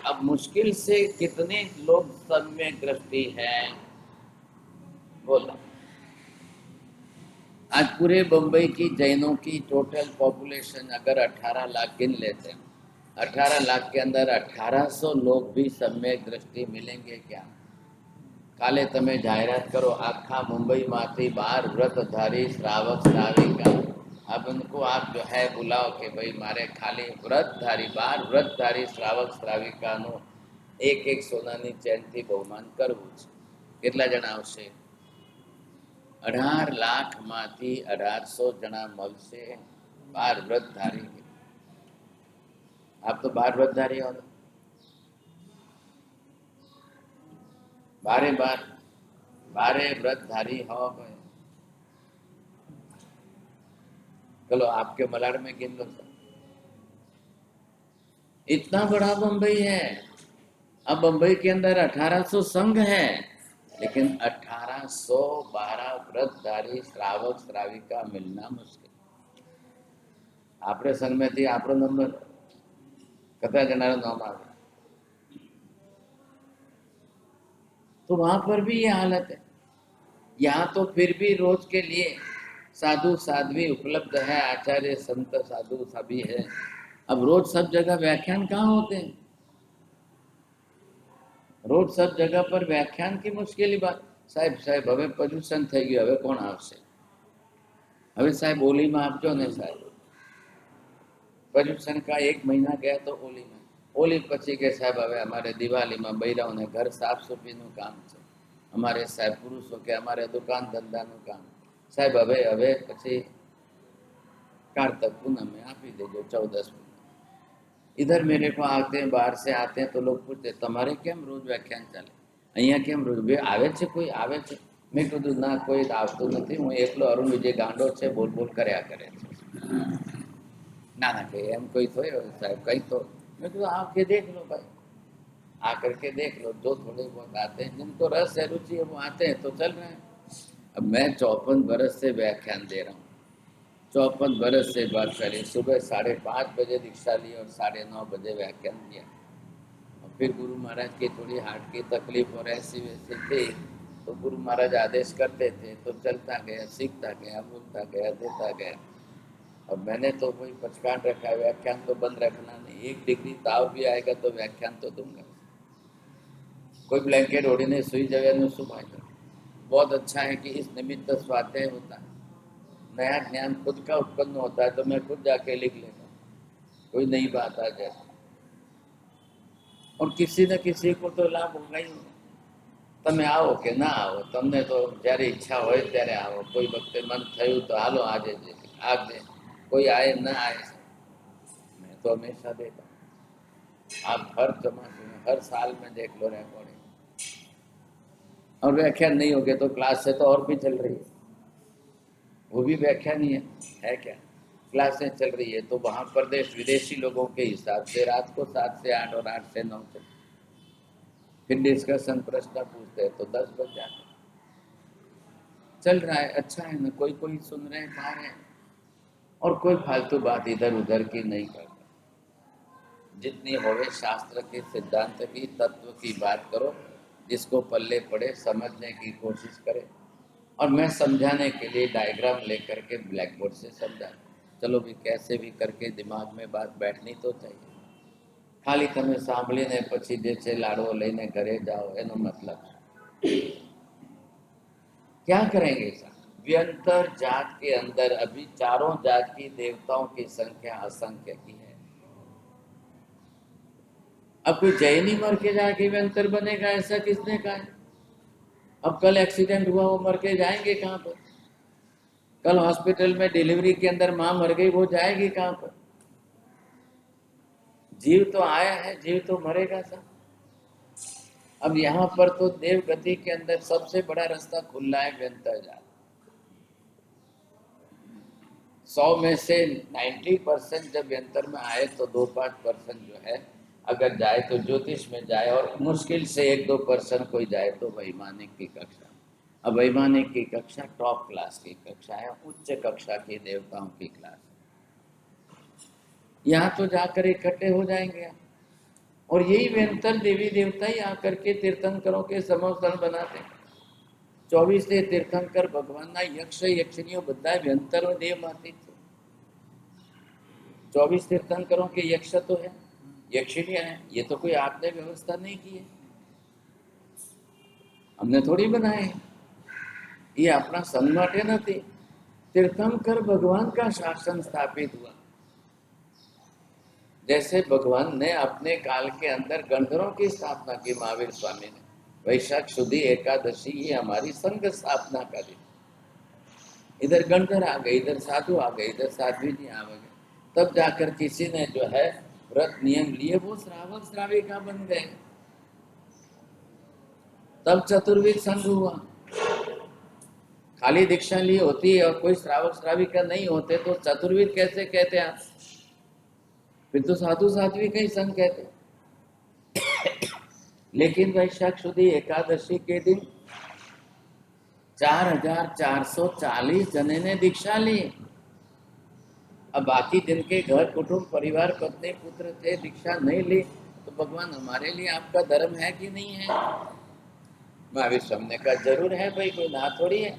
अब मुश्किल से कितने लोग सम्यक दृष्टि है? बोला आज पूरे बम्बई की जैनों की टोटल पॉपुलेशन अगर 18 लाख गिन लेते हैं, 18 लाख के अंदर 1800 लोग भी सम्यक दृष्टि मिलेंगे क्या? काले तमे जाहिरात करो आखा मुंबई माथी 12 व्रतधारी श्रावक श्राविका। अब उनको आप जो है बुलाओ कि भाई मारे खाली व्रतधारी 12 व्रतधारी श्रावक श्राविका नो 1 सोनानी चेन थी बहुमान करવું છે। કેટલા જણા આવશે? 18 लाख माथी 1800 जना મળશે 12 व्रतधारी। आप तो 12 व्रतधारी हो, 12 व्रतधारी हो गए। चलो आपके मलाड में गिन लो सर। इतना बड़ा बम्बई है। अब बम्बई के अंदर 1800 संघ है, लेकिन 1812 व्रतधारी श्रावक श्राविका मिलना मुश्किल। आपरे संघ में थी आपरो नंबर कतरा जनारो नाम आ गया, तो वहां पर भी ये हालत है। यहाँ तो फिर भी रोज के लिए साधु साध्वी उपलब्ध है, आचार्य संत साधु सभी है। अब रोज सब जगह व्याख्यान कहाँ होते हैं? रोज सब जगह पर व्याख्यान की मुश्किल बात। साहेब साहेब हमें प्रदूषण થઈ ગયું, હવે કોણ આવશે? હવે સાહેબ ઓલીમાં આપજો ને સાહેબ, प्रदूषण का 1 महीना गया तो ओली में, ओली પછી કે સાહેબ હવે અમારે દિવાળીમાં બૈરાઓને ઘર સાફ સફાઈનું કામ છે, અમારે સાહેબ પુરુષો કે અમારે દુકાન ધંધાનું કામ, સાહેબ હવે હવે પછી कार्तिक पूनम में आप ही दे दो 14 में। इधर मेरे को आते हैं, बाहर से आते हैं तो लोग पूछते तुम्हारे केम रोज व्याख्यान चले, अहिया केम रोज बे आवे छे, कोई आवे छे? मैं कीधुं ना कोई आवतुं नथी, हूँ एकलो अरुण विजय गांडो छे, बोल बोल कर्या करे छे। ना ना के एम कोई थोड़ी साहब कहीं तो, मैं कीधुं आके देख लो भाई, आ करके देख लो, जो थोड़े बहुत आते हैं जिनको रस है रुचि है वो आते हैं तो चल रहे हैं। अब मैं 54 बरस से व्याख्यान दे रहा हूँ, 54 बरस से बात करें, सुबह 5:30 बजे दीक्षा ली और 9:30 बजे व्याख्यान दिया। और फिर गुरु महाराज की थोड़ी हार्ट की तकलीफ और ऐसी वैसी थी तो गुरु महाराज आदेश करते थे तो चलता गया, सीखता गया, बोलता गया, देता गया। और मैंने तो वही पचकान रखा है, व्याख्यान तो बंद रखना नहीं, 1 डिग्री ताव भी आएगा तो व्याख्यान तो दूंगा। कोई ब्लैंकेट ओढ़ीने सुई जगह सुभाएगा। बहुत अच्छा है कि इस निमित्त स्वाध्याय होता है, नया ज्ञान खुद का उत्पन्न होता है तो मैं खुद जाके लिख लेता हूँ, कोई नई बात आ जाए और किसी न किसी को तो लाभ होगा ही। તમે આવો કે ના આવો, તમને તો જ્યારે ઈચ્છા હોય ત્યારે આવો, કોઈ વખતે મન થયું તો હાલો આજે આજે, कोई आए ना आए, मैं तो हमेशा देता हूँ। आप हर जमाने में हर साल में देख लो रिकॉर्डिंग, और व्याख्यान नहीं हो गए तो क्लास से तो और भी चल रही है, वो भी व्याख्यान ही है क्या? क्लासें चल रही है तो वहाँ प्रदेश विदेशी लोगों के हिसाब से रात को 7 से 8 और 8 से 9 चल, फिर डिस्कशन प्रश्न पूछते हैं तो 10 बज जाते। चल रहा है, अच्छा है ना, कोई कोई सुन रहे हैं, खा रहे हैं, और कोई फालतू बात इधर उधर की नहीं करता। जितनी होवे शास्त्र के सिद्धांत की, तत्व की बात करो, जिसको पल्ले पड़े समझने की कोशिश करे। और मैं समझाने के लिए डायग्राम लेकर के ब्लैक बोर्ड से समझा, चलो भी कैसे भी करके दिमाग में बात बैठनी तो चाहिए। खाली तमे सांभळीने पछी जे छे लाडવો लईने घरे जाओ, एनो मतलब क्या करेंगे? व्यंतर जात के अंदर अभी चारों जात की देवताओं की संख्या असंख्य की है। अब कोई जैनी मर के जाके व्यंतर बनेगा ऐसा किसने कहा है? अब कल एक्सीडेंट हुआ, वो मर के जाएंगे कहाँ पर? कल हॉस्पिटल में डिलीवरी के अंदर मां मर गई, वो जाएगी कहाँ पर? जीव तो आया है, जीव तो मरेगा सब। अब यहाँ पर तो देव गति के अंदर सबसे बड़ा रास्ता खुला है व्यंतर जात। 100 में से 90% जब व्यंतर में आए तो 2-5% जो है अगर जाए तो ज्योतिष में जाए, और मुश्किल से 1-2% कोई जाए तो वैमानिक की कक्षा। अब वैमानिक की कक्षा टॉप क्लास की कक्षा है, उच्च कक्षा की देवताओं की क्लास। यहाँ तो जाकर इकट्ठे हो जाएंगे, और यही व्यंतर देवी देवता ही आकर के तीर्थंकरों के समर्थन बनाते। 24 तीर्थंकर भगवान यक्ष यक्षिणीओ बधाय व्यंतरो देवमाती। 24 तीर्थंकरों के यक्ष तो है, यक्षिणियां है, ये तो कोई आपने व्यवस्था नहीं की है, हमने थोड़ी बनाए, ये अपना संग माटे नहीं। तीर्थंकर भगवान का शासन स्थापित हुआ, जैसे भगवान ने अपने काल के अंदर गणधरों की स्थापना की। महावीर स्वामी ने वैशाख शुद्धि एकादशी ये हमारी संघ स्थापना का दिन, इधर गणधर आ गए, इधर साधु आ गए, इधर साध्वी जी आ गए, तब जाकर किसी ने जो है व्रत नियम लिए, वो श्रावक श्राविका बन गए, तब चतुर्वेद संघ हुआ। खाली दीक्षा ली होती है और कोई श्रावक श्राविका नहीं होते तो चतुर्वेद कैसे कहते आप? फिर तो साधु साध्वी का ही संघ कहते। लेकिन वैशाख शुद्धि एकादशी के दिन 4440 जने ने दीक्षा ली। अब बाकी जिनके घर कुटुंब परिवार पत्नी पुत्र थे दीक्षा नहीं ली, तो भगवान हमारे लिए आपका धर्म है कि नहीं है? महावीर स्वामी ने कहा जरूर है भाई, कोई ना थोड़ी है।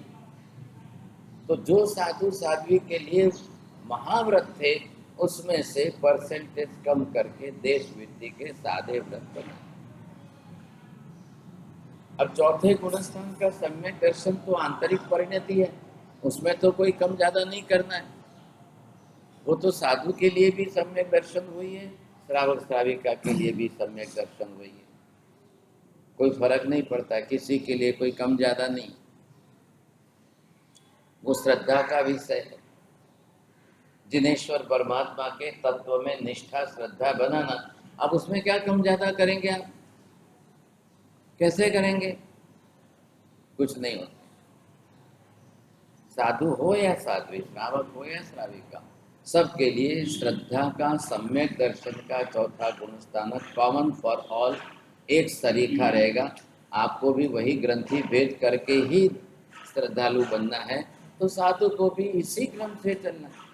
तो जो साधु साध्वी के लिए महाव्रत थे उसमें से परसेंटेज कम करके देश वृद्धि के सादे व्रत बने। अब चौथे गुणस्थान का सम्यक दर्शन तो आंतरिक परिणति है, उसमें तो कोई कम ज्यादा नहीं करना है। वो तो साधु के लिए भी सम्यक दर्शन हुई है, श्रावक श्राविका के लिए भी सम्यक दर्शन हुई है। कोई फर्क नहीं पड़ता, किसी के लिए कोई कम ज्यादा नहीं। वो श्रद्धा का विषय है। जिनेश्वर परमात्मा के तत्व में निष्ठा श्रद्धा बनाना। अब उसमें क्या कम ज्यादा करेंगे आप, कैसे करेंगे? कुछ नहीं होता। साधु हो या साध्वी, श्रावक हो या श्राविका, सबके लिए श्रद्धा का सम्यक दर्शन का चौथा गुणस्थानक कॉमन फॉर ऑल एक सरीखा रहेगा। आपको भी वही ग्रंथि भेद करके ही श्रद्धालु बनना है, तो साधु को भी इसी क्रम से चलना है।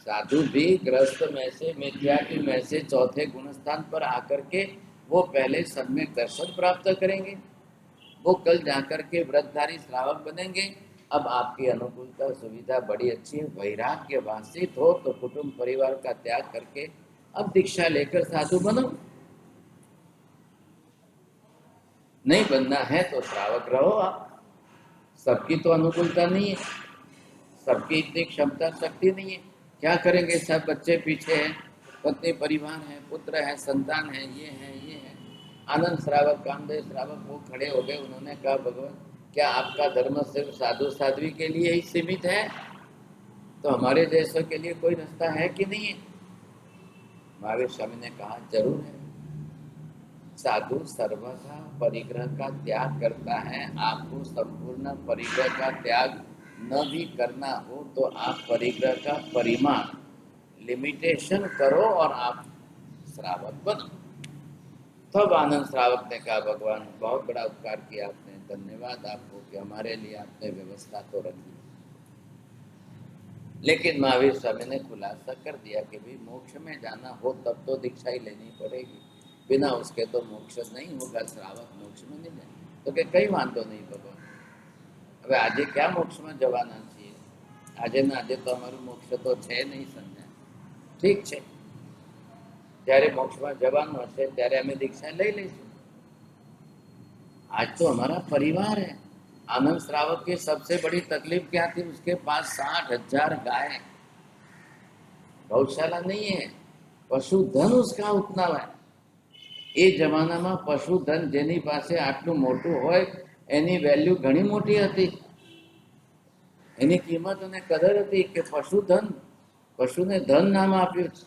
साधु भी ग्रस्त में से, मिथ्यात्व में से चौथे गुणस्थान पर आकर के वो पहले सम्यक दर्शन प्राप्त करेंगे, वो कल जाकर के व्रतधारी श्रावक बनेंगे। अब आपकी अनुकूलता सुविधा बड़ी अच्छी है, वैराग्य वासित हो तो कुटुंब परिवार का त्याग करके अब दीक्षा लेकर साधु बनो। नहीं बनना है तो श्रावक रहो आप। सबकी तो अनुकूलता नहीं है, सबकी इतनी क्षमता शक्ति नहीं है। क्या करेंगे, सब बच्चे पीछे हैं, पत्नी परिवार है, पुत्र है, संतान है, ये है ये है। आनंद श्रावक कामदेव श्रावक वो खड़े हो गए, उन्होंने कहा भगवान क्या आपका धर्म सिर्फ साधु साध्वी के लिए ही सीमित है? तो हमारे जैसों के लिए कोई रास्ता है कि नहीं है? महावीर स्वामी ने कहा जरूर है। साधु सर्वथा परिग्रह का त्याग करता है। आपको संपूर्ण परिग्रह का त्याग न भी करना हो तो आप परिग्रह का परिमाण लिमिटेशन करो और आप श्रावक बनो। तब आनंद श्रावक ने कहा भगवान बहुत बड़ा उपकार किया आपने, धन्यवाद आपको कि हमारे लिए आपने व्यवस्था तो रखी। लेकिन महावीर स्वामी ने खुलासा कर दिया कि भाई मोक्ष में जाना हो तब तो दीक्षा ही लेनी पड़ेगी, बिना उसके तो मोक्ष नहीं होगा। श्रावक मोक्ष में नहीं जाए तो क्या कई वांधो नहीं भगवान। હવે આજે क्या मोक्ष में જવાના છીએ? આજે ના આજે તો અમારું મોક્ષ તો છે નહીં સમજ્યા, ઠીક છે, જ્યારે મોક્ષમાં જવાનું હશે ત્યારે અમે દીક્ષા લઈ લઈશું। आज तो हमारा परिवार है। आनंद श्रावक की सबसे बड़ी तकलीफ क्या थी? उसके पास 60,000 गाय, गौशाला नहीं है, पशुधन उसका उतना है। એ જમાનામાં પશુધન જેની પાસે આટલું મોટું હોય એની વેલ્યુ ઘણી મોટી હતી, એની કિંમત અને કદર હતી કે પશુધન, પશુને ધન નામ આપ્યું છે।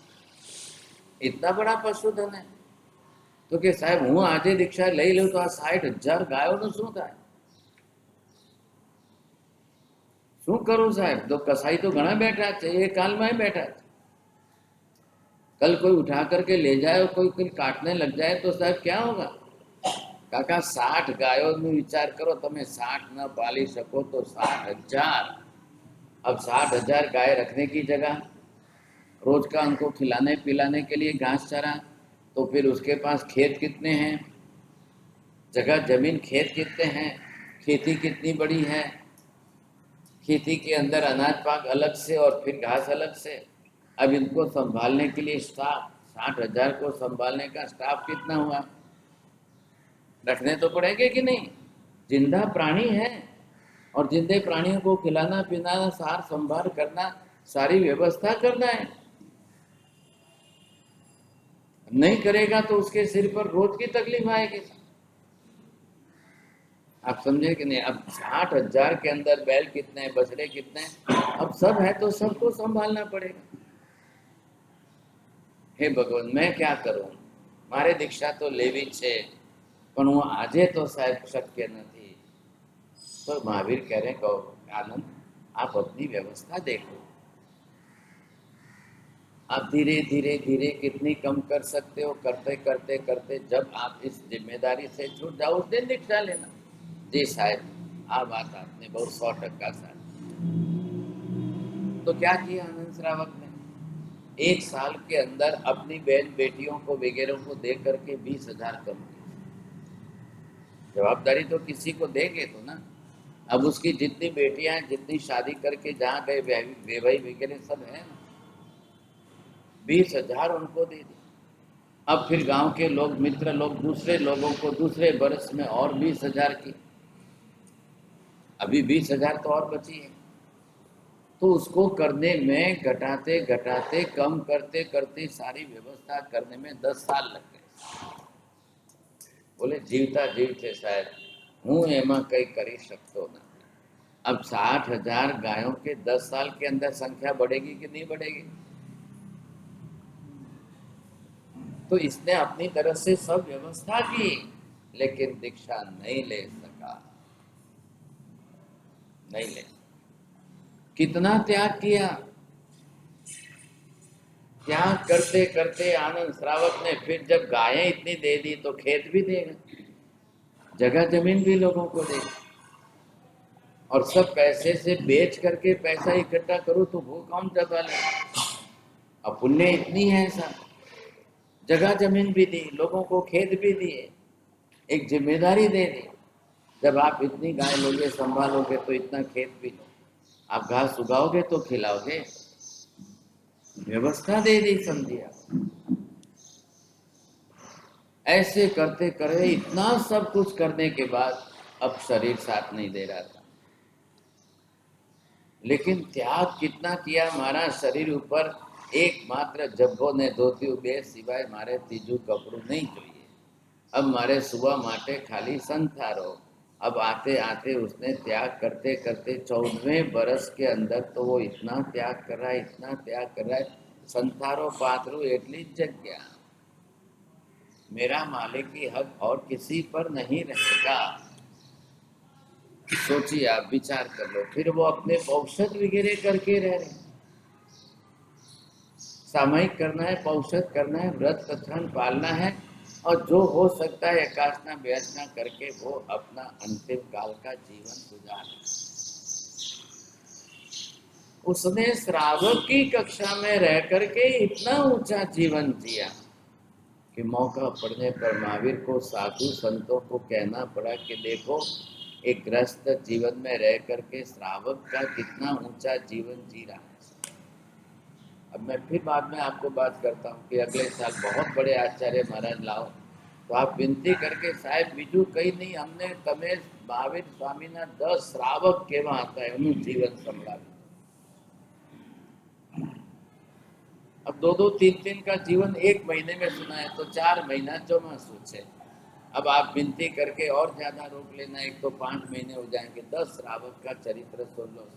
इतना बड़ा पशुधन है तो કે સાહેબ હું આજે દીક્ષા લઈ લઉં તો આ 60,000 ગાયોનું શું થાય? શું કરું સાહેબ? તો કસાઈ તો ઘણા બેઠા છે, એ કાલમાં બેઠા છે। कल कोई उठा करके ले जाए और कोई काटने लग जाए तो साहब क्या होगा? काका 60 गायों में विचार करो, तुम्हें 60 न पाली सको तो 60,000। अब 60,000 गाय रखने की जगह रोज का उनको खिलाने पिलाने के लिए घास चारा, तो फिर उसके पास खेत कितने हैं, जगह जमीन खेत कितने हैं, खेती कितनी बड़ी है, खेती के अंदर अनाज पाक अलग से और फिर घास अलग से। अब इनको संभालने के लिए स्टाफ, 60,000 को संभालने का स्टाफ कितना हुआ? रखने तो पड़ेंगे कि नहीं? जिंदा प्राणी है और जिंदे प्राणियों को खिलाना पिलाना, सार संभाल करना, सारी व्यवस्था करना है। नहीं करेगा तो उसके सिर पर रोज की तकलीफ आएगी। आप समझे कि नहीं? अब 60,000 के अंदर बैल कितने हैं, बछड़े कितने हैं, अब सब है तो सबको संभालना पड़ेगा। हे भगवान मैं क्या करूं? मारे दीक्षा तो लेवी छे पण हूँ आजे तो साहेब शक्य नहीं। तो महावीर कह रहे कहो आनंद आप अपनी व्यवस्था देखो, आप धीरे धीरे धीरे कितनी कम कर सकते हो, करते करते करते जब आप इस जिम्मेदारी से छूट जाओ उस दिन दीक्षा लेना। जी साहब आ बात आपने बहुत 100% साथ। तो क्या किया आनंद श्रावक ने? 1 साल के अंदर अपनी बहन बेटियों को वगैरह को दे करके 20,000 कम किया। जवाबदारी तो किसी को देंगे तो ना। अब उसकी जितनी बेटियां हैं, जितनी शादी करके जहाँ गए बेवाई वगैरह सब है ना, 20,000 उनको दे दी। अब फिर गांव के लोग, मित्र लोग, दूसरे लोगों को दूसरे बरस में और 20,000 की, अभी 20,000 तो और बची है। तो उसको करने में घटाते घटाते कम करते करते सारी व्यवस्था करने में 10 साल लग गए। बोले जीवता जीवते शायद हूँ एमा कई करी सकतो ना। अब 60,000 गायों के 10 साल के अंदर संख्या बढ़ेगी कि नहीं बढ़ेगी? तो इसने अपनी तरफ से सब व्यवस्था की, लेकिन दीक्षा नहीं ले सका, नहीं ले। कितना त्याग किया, त्याग करते करते आनंद श्रावक ने फिर जब गायें इतनी दे दी तो खेत भी देगा, जगह जमीन भी लोगों को दे, और सब पैसे से बेच करके पैसा इकट्ठा करो तो वो कौन दबा ले। अब पुण्य इतनी है ऐसा, जगह जमीन भी दी, लोगों को खेत भी दिए, एक जिम्मेदारी दे दी। जब आप इतनी गाय लोगे संभालोगे तो इतना खेत भी लो, आप घास उगाओगे तो खिलाओगे, व्यवस्था दे दी, समझिए आप। ऐसे करते करे इतना सब कुछ करने के बाद अब शरीर साथ नहीं दे रहा था, लेकिन त्याग कितना किया मारा शरीर ऊपर। एकमात्र जब्बो ने धोती बे सिवाय मारे तीजू कपड़ू नहीं चाहिए। अब मारे सुबह माटे खाली संथारो। अब आते आते उसने त्याग करते करते 14वें बरस के अंदर तो वो इतना त्याग कर रहा है, इतना त्याग कर रहा है, संथारो पात्रू एटली जग्या, मेरा मालिक की हक और किसी पर नहीं रहेगा। सोचिए आप, विचार कर लो। फिर वो अपने औषध वगैरह करके रह रहे, सामयिक करना है, पौषध करना है, व्रत कथन पालना है, और जो हो सकता है एकासना व्यसना करके वो अपना अंतिम काल का जीवन गुजार। उसने श्रावक की कक्षा में रह करके इतना ऊंचा जीवन जिया कि मौका पड़ने पर महावीर को, साधु संतों को कहना पड़ा कि देखो एक ग्रस्त जीवन में रह करके श्रावक का कितना ऊंचा जीवन जी रहा है। अब मैं फिर बाद में आपको बात करता हूँ कि अगले साल बहुत बड़े आचार्य महाराज लाओ, तो आप विनती करके साहेब बीजू कहीं नहीं, हमने तमे महावीर स्वामी ना 10 श्रावक केवा आता है उन्होंने जीवन संभाल। अब 2-2, 3-3 का जीवन एक महीने में सुना है तो 4 महीना चौमासू है। अब आप विनती करके और ज्यादा रोक लेना, एक तो 5 महीने हो जाएंगे, 10 श्रावक का चरित्र सुन लो।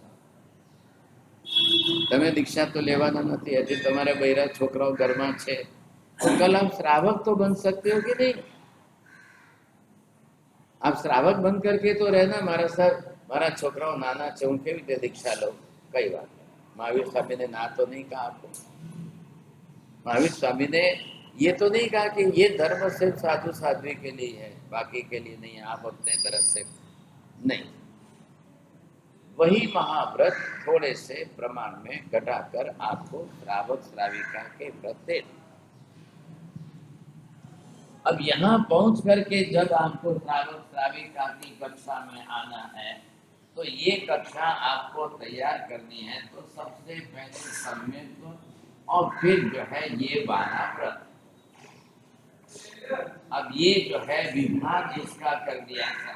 તમે दीक्षा तो लेवाना नहीं, हजी तुम्हारे बहिरा छोकराओ घर में है, तो कल आप श्रावक तो बन सकते हो कि नहीं? आप श्रावक बन करके तो रहना, मारा सर मारा छोकराओ नाना है हूँ केवी रीते दीक्षा लो, कई बात। महावीर स्वामी ने ना तो नहीं कहा आपको। महावीर स्वामी ने ये तो नहीं कहा कि ये धर्म सिर्फ साधु साध्वी के लिए है, बाकी के लिए नहीं है, आप अपने तरफ से नहीं। वही महाव्रत थोड़े से प्रमाण में घटाकर आपको श्रावक श्राविका के व्रत दे। अब यहाँ पहुंच करके जब आपको श्रावक श्राविका की कक्षा में आना है, तो ये कक्षा आपको तैयार करनी है। तो सबसे पहले सम्यक, और फिर जो है ये 12 व्रत। अब ये जो है विभाग इसका कर दिया था,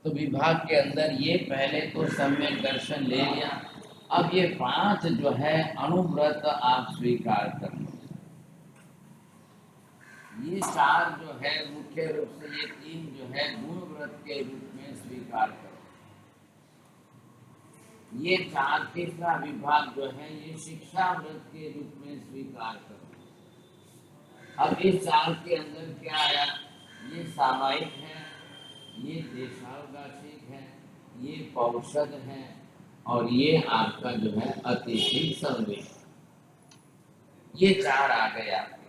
तो विभाग के अंदर ये पहले तो सम्यक दर्शन ले लिया। अब ये 5 जो है अनुव्रत आप स्वीकार कर लो। ये 4 जो है मुख्य रूप से, ये 3 जो है गुण व्रत के रूप में स्वीकार करो। ये 4 तीसरा विभाग जो है ये शिक्षा व्रत के रूप में स्वीकार करो। अब इस 4 के अंदर क्या आया? ये सामायिक है, ये देशावगासिक है, ये पौषध है, और ये आपका जो है अतिथि संवेद। ये 4 आ गए आपके।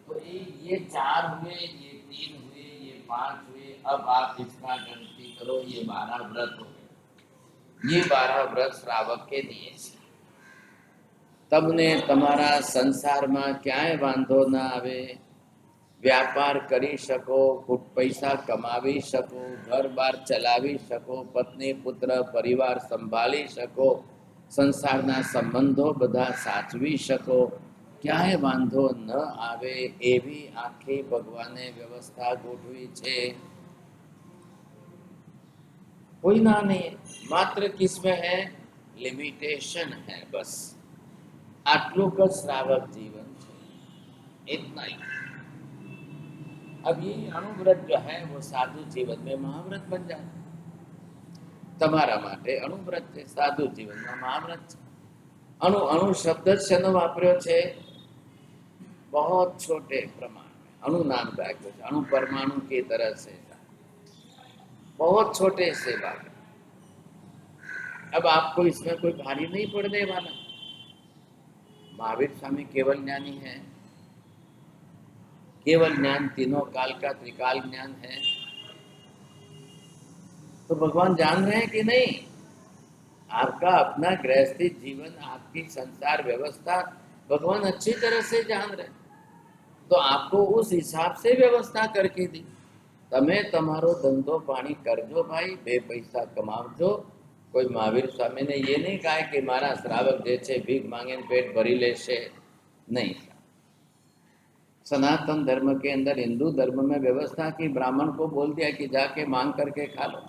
तो ये 4 हुए, ये 3 हुए, ये 5 हुए। अब आप इसका गिनती करो, ये 12 व्रत हो गए। ये 12 व्रत श्रावक के दिए। तब ने तमारा संसार में क्याय वांधो ना आवे, व्यापार करी शको, पैसा कमावी शको, घर बार चलावी शको, पत्नी पुत्र परिवार संभाली शको, संसारना संबंधो बधा साचवी शको, क्यांय वांधो न आवे एवी आखी भगवाने व्यवस्था गोठवी छे। कोई ना नहीं, मात्र किसमें है, लिमिटेशन है बस। आटलू का श्रावक जीवन है, इतना ही। अब ये अणुव्रत जो है वो साधु जीवन में महाव्रत बन जाए। તમારા માટે અણુવ્રત છે, સાધુ જીવનમાં મહાવ્રત છે। અણુ અણુ શબ્દ શેનો વાપર્યો છે, बहुत छोटे प्रमाण में अणु नाम राख्यो છે। अणु परमाणु की तरह से बहुत छोटे से बात। अब आपको इसमें कोई भारी नहीं पड़ने वाला। महावीर स्वामी केवल ज्ञानी है, केवल ज्ञान तीनों काल का त्रिकाल ज्ञान है। तो भगवान जान रहे हैं कि नहीं, आपका अपना गृहस्थी जीवन, आपकी संसार व्यवस्था भगवान अच्छी तरह से जान रहे, तो आपको उस हिसाब से व्यवस्था करके दी। तमे तमारो धंधो पानी करजो भाई, बे पैसा कमावजो। कोई महावीर स्वामी ने ये नहीं कहा कि मारा श्रावक जे छे भीख मांगे पेट भरी लेशे, नहीं। सनातन धर्म के अंदर, हिंदू धर्म में व्यवस्था की, ब्राह्मण को बोल दिया कि जाके मांग करके खा लो।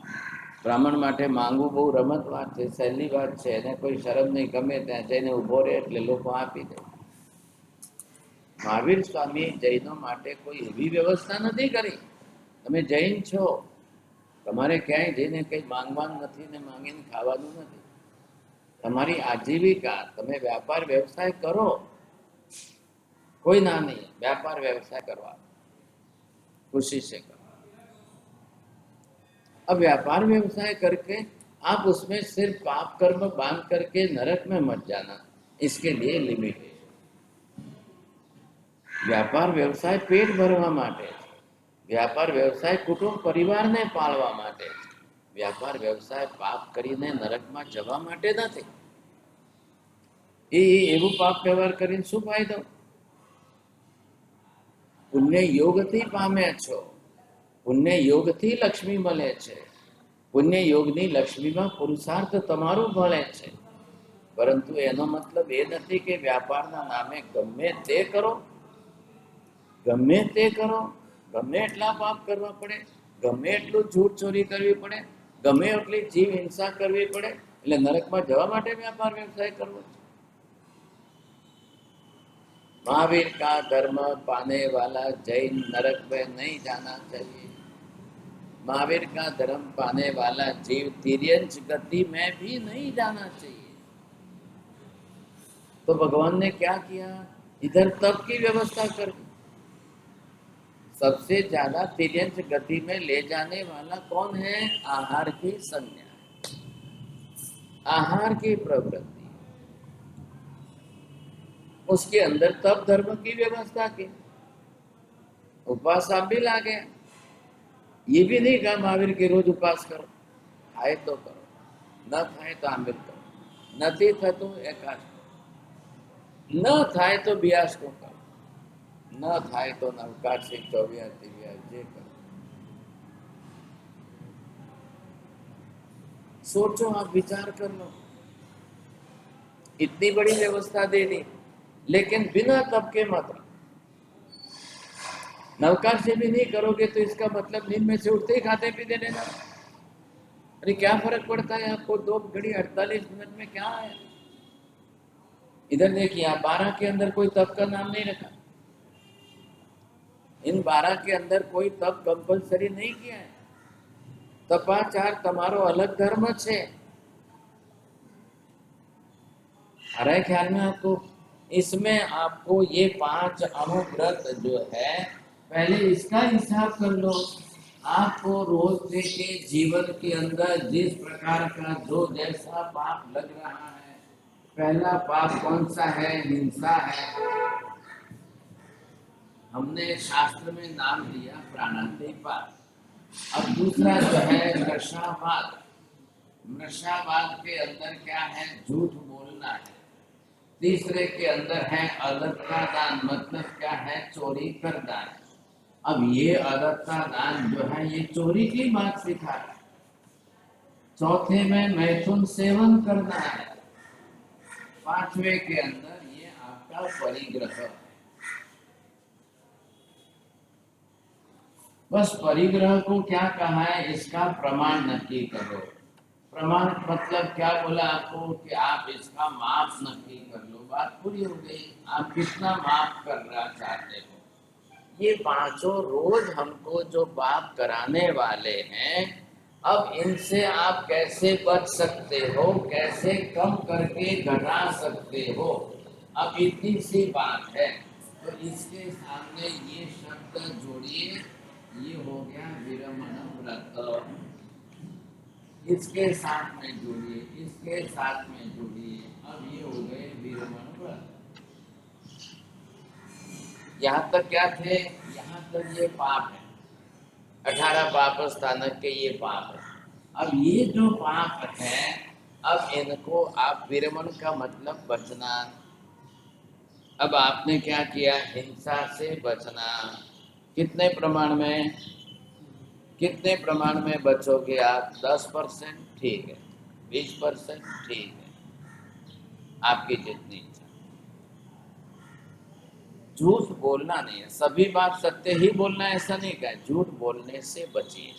ब्राह्मण माटे मांगવું બહુ રમત વાત છે, સહેલી વાત છે, એને કોઈ શરમ નહીં, ગમે ત્યાં જઈને ઊભો રહે એટલે લોકો આપી દે। મહાવીર સ્વામી જૈનો માટે કોઈ એવી વ્યવસ્થા નથી કરી। તમે જૈન છો, તમારે ક્યાંય જઈને કંઈ માંગવાનું નથી ને માંગીને ખાવાનું નથી। તમારી આજીવિકા, તમે વ્યાપાર વ્યવસાય કરો, कोई ना नहीं, व्यापार व्यवसाय करवा खुशी से करो। अब व्यापार व्यवसाय करके आप उसमें सिर्फ पाप कर्म बांध करके नरक में मत जाना, इसके लिए लिमिटेशन। व्यापार व्यवसाय पेट भरवा माटे, व्यापार व्यवसाय कुटुंब परिवार ने पालवा माटे, व्यापार व्यवसाय पाप करीने नरक में जवा माटे नथी। एवं पाप व्यवहार करीने शुं फायदो? पुण्य योग थी पामे छो, पुण्य योग थी लक्ष्मी मळे छे। पुण्य योग नी लक्ष्मी में पुरुषार्थ तमारो मळे छे, परंतु एनो मतलब ए नथी के व्यापार ना नामे गमे ते करो, गमे ते करो, गमे एटला पाप करवा पड़े, गमे एटलू झूठ चोरी करवी पड़े, गमे एटली जीव हिंसा करवी पड़े, એટલે નરક માં જવા માટે व्यापार व्यवसाय करवो। महावीर का धर्म पाने वाला जैन नरक में नहीं जाना चाहिए। महावीर का धर्म पाने वाला जीव तिर्यंच गति में भी नहीं जाना चाहिए। तो भगवान ने क्या किया, इधर तप की व्यवस्था कर दी। सबसे ज्यादा तिर्यंच गति में ले जाने वाला कौन है? आहार की संज्ञा, आहार की प्रवृत्ति, उसके अंदर तप धर्म की व्यवस्था की। उपवास आप भी ला गया, ये भी नहीं कहा महावीर के रोज उपवास करो, खाए तो करो, न खाए तो अमृत करो, નથી થતું એકાશ કરો, ન થાય તો બિયાસકો કરો, ન થાય તો નવકાશી 24 દિવ્યા જે કરો। सोचो, आप विचार कर लो, इतनी बड़ी व्यवस्था दे दी, लेकिन बिना तप के मत। नवकार से भी नहीं करोगे तो इसका मतलब नींद में से उठते ही खाते पीते रहना। अरे क्या फर्क पड़ता है आपको, 2 घड़ी 48 मिनट में क्या है। इधर देखिए, आप 12 के अंदर कोई तप का नाम नहीं रखा, इन 12 के अंदर कोई तप कंपलसरी नहीं किया है। तपाचार तमारो अलग धर्म छे, आ रहा है ख्याल में आपको। इसमें आपको ये 5 अणुव्रत जो है, पहले इसका हिसाब कर लो। आपको रोज के जीवन के अंदर जिस प्रकार का जो जैसा पाप लग रहा है, पहला पाप कौन सा है? हिंसा है। हमने शास्त्र में नाम दिया प्राणांतिक पाप। अब दूसरा जो है नशावाद। नशावाद के अंदर क्या है? झूठ बोलना है। तीसरे के अंदर है अलग का दान, मतलब क्या है? चोरी करना है। अब ये अदत्ता दान जो है ये चोरी की बात सिखा है। चौथे में मैथुन सेवन करना है। पांचवे के अंदर ये आपका परिग्रह है। बस परिग्रह को क्या कहा है, इसका प्रमाण नक्की करो। प्रमाण मतलब क्या बोला आपको कि आप इसका माप नक्की कर लो, बात पूरी हो गई। आप कितना माप करना चाहते हो। ये पांचों रोज हमको जो पाप कराने वाले हैं, अब इनसे आप कैसे बच सकते हो, कैसे कम करके घटा सकते हो, अब इतनी सी बात है। तो इसके सामने ये शब्द जोड़िए, ये हो गया विरमण व्रत। इसके साथ में जोड़िए, इसके साथ में जोड़िए, अब ये हो गए विरमण व्रत। यहाँ तक क्या थे, यहाँ तक ये पाप है, 18 पाप स्थानक के ये पाप है। अब ये जो पाप है, अब इनको आप विरमण का मतलब बचना। अब आपने क्या किया, हिंसा से बचना। कितने प्रमाण में, कितने प्रमाण में बचोगे आप? 10%, ठीक है। 20%, ठीक है, आपकी जितनी इच्छा। झूठ बोलना नहीं है, सभी बात सत्य ही बोलना है ऐसा नहीं कहा, झूठ बोलने से बचिए,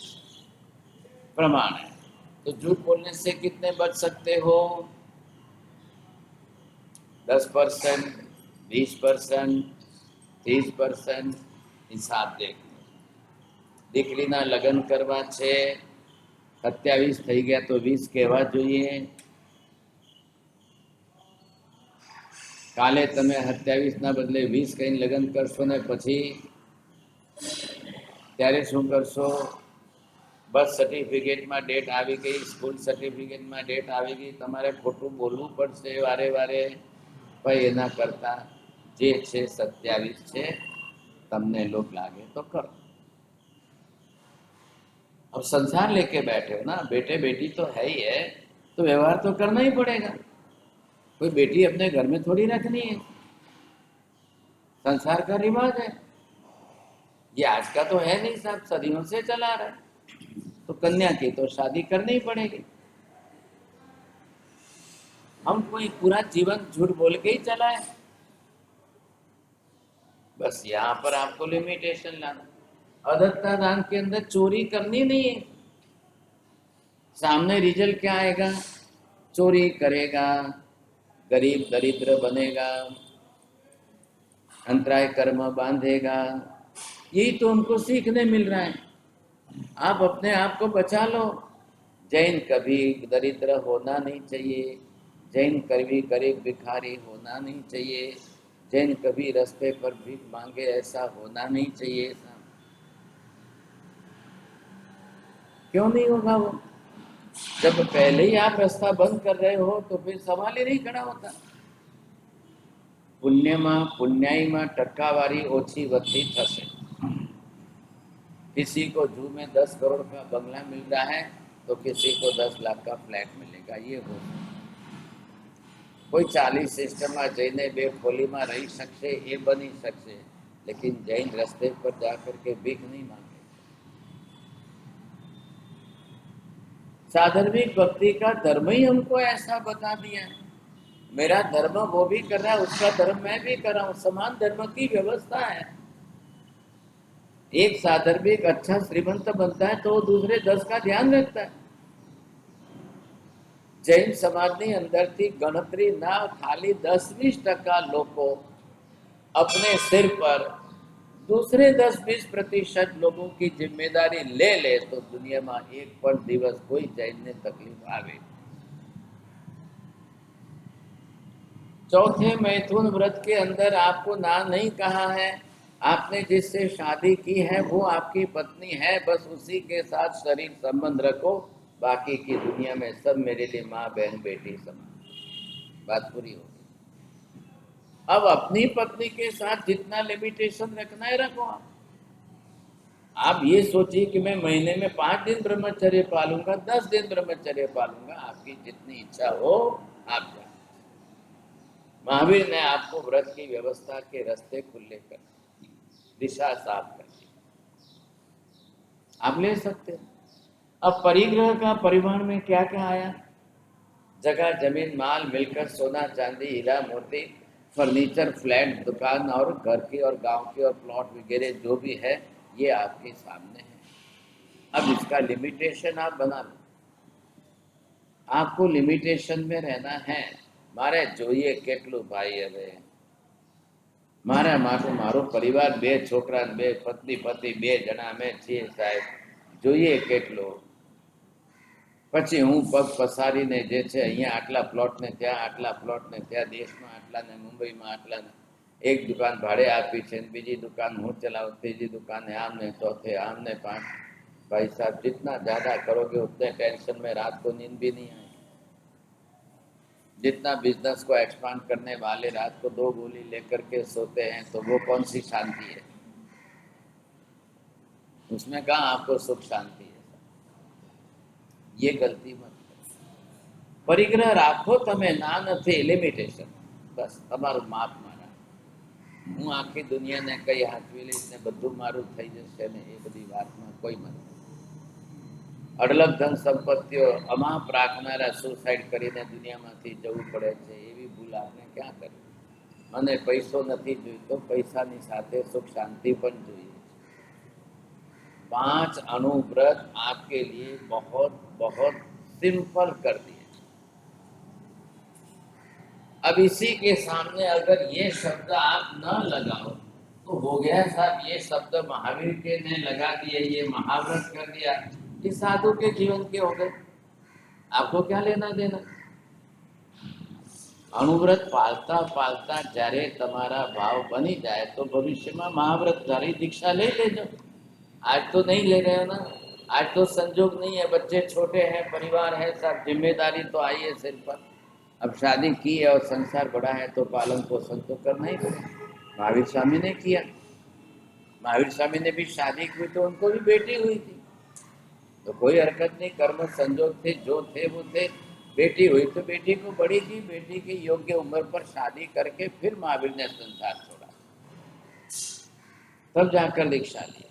प्रमाण है। तो झूठ बोलने से कितने बच सकते हो? 10%, 20%, 30%, हिसाब देख लो। દીકરીના લગ્ન કરવા છે, 27 થઈ ગયા તો 20 કહેવા જોઈએ। કાલે તમે 27ના બદલે 20 કહીને લગ્ન કરશો ને પછી ત્યારે શું કરશો? બર્થ સર્ટિફિકેટમાં ડેટ આવી ગઈ, સ્કૂલ સર્ટિફિકેટમાં ડેટ આવી ગઈ, તમારે ખોટું બોલવું પડશે વારે વારે। ભાઈ એના કરતા જે છે 27 છે, તમને लोग लागे तो करो। अब संसार लेके बैठे हो ना, बेटे बेटी तो है ही है, तो व्यवहार तो करना ही पड़ेगा। कोई बेटी अपने घर में थोड़ी रखनी है, संसार का रिवाज है। ये आज का तो है नहीं, सब सदियों से चला रहा है। तो कन्या की तो शादी करनी ही पड़ेगी। हम कोई पूरा जीवन झूठ बोल के ही चलाए, बस यहाँ पर आपको लिमिटेशन लाना। अदत्ता दान के अंदर चोरी करनी नहीं है। सामने रिजल्ट क्या आएगा? चोरी करेगा, गरीब दरिद्र बनेगा, अंतराय कर्म बांधेगा। यही तो उनको सीखने मिल रहा है। आप अपने आप को बचा लो। जैन कभी दरिद्र होना नहीं चाहिए, जैन कभी गरीब भिखारी होना नहीं चाहिए, जैन कभी रास्ते पर भीख मांगे ऐसा होना नहीं चाहिए। क्यों नहीं होगा वो? जब पहले ही आप रास्ता बंद कर रहे हो तो फिर सवाल ही नहीं खड़ा होता। पुण्यમાં पुण्याईમાં टक्कावारी ओછી વધતી થશે। किसी को जू में 10 करोड़ का बंगला मिल रहा है तो किसी को 10 लाख का फ्लैट मिलेगा। ये हो कोई 40 सिस्टम में जैने बेखोली में रही सकते, ये बनी सकते, लेकिन जैन रास्ते पर जाकर के भीख नहीं मांगे। साधर्मिक भक्ति का धर्म ही हमको ऐसा बता दिया है। मेरा धर्म वो भी कर रहा है, उसका धर्म मैं भी कर रहा हूँ, समान धर्म की व्यवस्था है। एक साधर्मिक अच्छा श्रीमंत बनता है तो दूसरे 10 का ध्यान रखता है। जैन समाजनी अंदरથી ગણતરી ના ખાલી 10-20% લોકો अपने सिर पर दूसरे 10-20% लोगों की जिम्मेदारी ले ले तो दुनिया में एक पर दिवस कोई जैन ने तकलीफ आवे। चौथे मैथुन व्रत के अंदर आपको ना नहीं कहा है। आपने जिससे शादी की है वो आपकी पत्नी है, बस उसी के साथ शरीर संबंध रखो, बाकी की दुनिया में सब मेरे लिए माँ बहन बेटी समान। बात पूरी हो गई। अब अपनी पत्नी के साथ जितना लिमिटेशन रखना है रखो। आप ये सोचिए कि मैं महीने में 5 दिन ब्रह्मचर्य पालूंगा, 10 दिन ब्रह्मचर्य पालूंगा, आपकी जितनी इच्छा हो आप जाए। महावीर ने आपको व्रत की व्यवस्था के रास्ते खुले कर, दिशा साफ कर दी। आप ले सकते हैं। अब परिग्रह का परिवहन में क्या क्या आया? जगह, जमीन, माल मिलकर सोना, चांदी, हीरा मोती, फर्नीचर, फ्लैट, दुकान और घर की और गांव की और प्लॉट वगैरह जो भी है, ये आपके सामने है। अब इसका लिमिटेशन आप बना लो। आपको लिमिटेशन में रहना है। मारे જોઈએ કેટલું ભાઈ હવે? મારો પરિવાર બે છોકરા બે પત્ની પતિ બે જણા અમે છીએ સાહેબ, જોઈએ કેટલો? પછી હું પગ પસારીને જે છે અહીંયા આટલા પ્લોટ ને ત્યાં આટલા પ્લોટ ને ત્યાં દેશમાં આટલા ને મુંબઈમાં આટલા ને એક દુકાન ભાડે આપી છે ને બીજી दुकान હું ચલાવું, ત્રીજી दुकान है आम ने चौथे आम ने पांच। भाई साहब जितना ज्यादा करोगे उतने टेंशन में रात को नींद भी नहीं आएगी। जितना बिजनेस को एक्सपांड करने वाले रात को 2 गोली लेकर के सोते हैं तो वो कौन सी शांति है? उसमें कहाँ आपको सुख शांति है? ये गलती मत करो। परिग्रह राखो તમે, ના નથી, લિમિટેશન બસ તમારું માપ મારા। હું આખી દુનિયાને કઈ હાથવી લઈશ ને બધું મારું થઈ જશે ને એ બધી વાતમાં કોઈ મત નહીં। અઢળક ધન સંપત્તિઓ અમાપ રાખનારા સુસાઇડ કરીને દુનિયામાંથી જવું પડે છે, એવી ભૂલ આપણે ક્યાં કરી? મને પૈસો નથી જોઈતો, પૈસાની સાથે સુખ શાંતિ પણ જોઈએ। 5 अनुव्रत आपके लिए बहुत बहुत सिंपल कर दिए। अब इसी के सामने अगर ये शब्द आप न लगाओ तो हो गया साहब, ये शब्द महावीर के ने लगा दिए, ये महाव्रत कर दिया, ये साधु के जीवन के हो गए, आपको क्या लेना देना? अनुव्रत पालता पालता જ્યારે તમારા ભાવ બની જાય तो भविष्य में महाव्रतधारी दीक्षा ले लेજો। आज तो नहीं ले रहे हो ना, आज तो संजोग नहीं है, बच्चे छोटे हैं, परिवार है, सब जिम्मेदारी तो आई है सिर पर। अब शादी की है और संसार बड़ा है तो पालन पोषण तो करना ही पड़ेगा। महावीर स्वामी ने किया। महावीर स्वामी ने भी शादी की तो उनको भी बेटी हुई थी, तो कोई हरकत नहीं, कर्म संजोग थे जो थे वो थे। बेटी हुई तो बेटी को बड़ी की, बेटी की योग्य उम्र पर शादी करके फिर महावीर ने संसार छोड़ा, तब जाकर दीक्षा ली।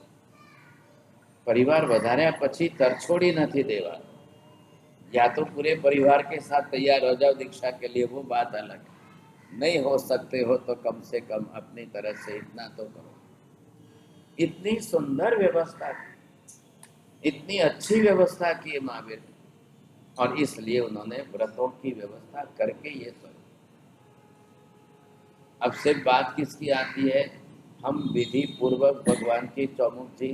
परिवार વધાર્યા પછી તરછોડી નથી દેવા, या तो पूरे परिवार के साथ तैयार हो जाओ दीक्षा के लिए, वो बात अलग है। नहीं हो सकते हो तो कम से कम अपनी तरफ से इतना तो करो। इतनी सुंदर व्यवस्था की, इतनी अच्छी व्यवस्था की है महावीर ने, और इसलिए उन्होंने व्रतों की व्यवस्था करके ये सब। अब सिर्फ बात किसकी आती है? हम विधि पूर्वक भगवान की चौमुखी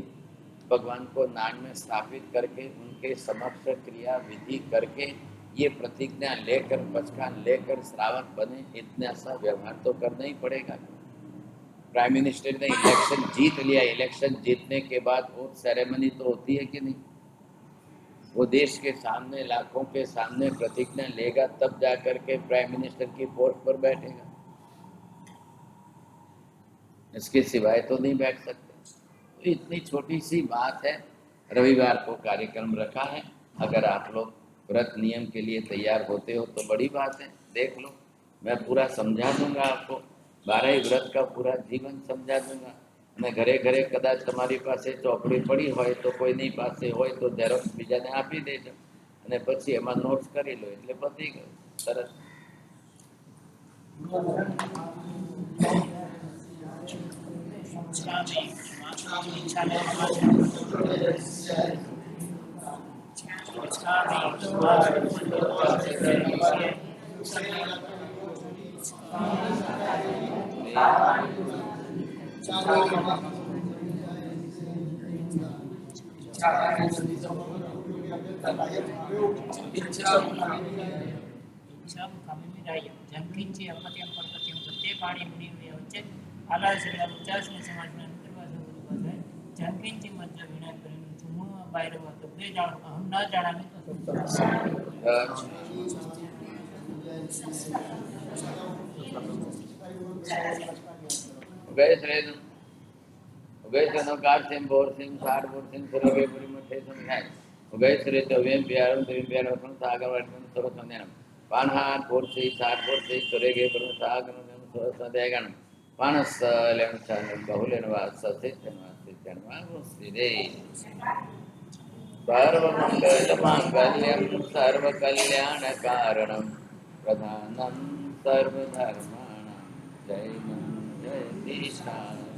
भगवान को नाक में स्थापित करके उनके समक्ष क्रिया विधि करके ये प्रतिज्ञा लेकर पचकान लेकर श्रावक बने, इतना सा व्यवहार तो करना ही पड़ेगा। प्राइम मिनिस्टर ने इलेक्शन जीत लिया, इलेक्शन जीतने के बाद वोट सेरेमनी तो होती है कि नहीं? वो देश के सामने लाखों के सामने प्रतिज्ञा लेगा तब जाकर के प्राइम मिनिस्टर की पोस्ट पर बैठेगा, इसके सिवाय तो नहीं बैठ सकते। तो इतनी छोटी सी बात है, रविवार को कार्यक्रम रखा है। अगर आप लोग व्रत नियम के लिए तैयार होते हो तो बड़ी बात है, देख लो, मैं पूरा समझा दूंगा आपको, 12 व्रत का पूरा जीवन समझा दूंगा। અને ઘરે ઘરે કદાચ તમારી પાસે ચોપડી પડી હોય તો કોઈની પાસે હોય તો ઝેરોક્સ બીજાને આપી દેજો અને પછી એમાં નોટ્સ કરી લો એટલે પતી ગયું, સરસ। જનકીંચી અપત્યમ પરપત્યમ પ્રત્યે પાણી મુનિ વચ્ચે આલા શ્રેયા ઉચ્ચાસ ને સમાજમાં કરવા છે। જનકીંચી મધ્ય વિના કરીને જુમો બાયર તો બે જાણ હમ ન જાણાને તો गए श्रेय गए नो कार सिंह बोर सिंह सार बोर सिंह सुरगे पुरी मठे समझाए गए श्रेय तो वेम प्यारम त्रिम प्यार वसन सागर वर्तन सरो संध्यान पानहार बोर से सार बोर से सुरगे पुरी सागर वर्तन सरो संध्यान पानस लेन चान बहुलेन वास से जन्मा श्री दे। सर्वमङ्गलमाङ्गल्यं सर्वकल्याणकारणं प्रधानं सर्वधर्माणां जयं जयति शान्तिः।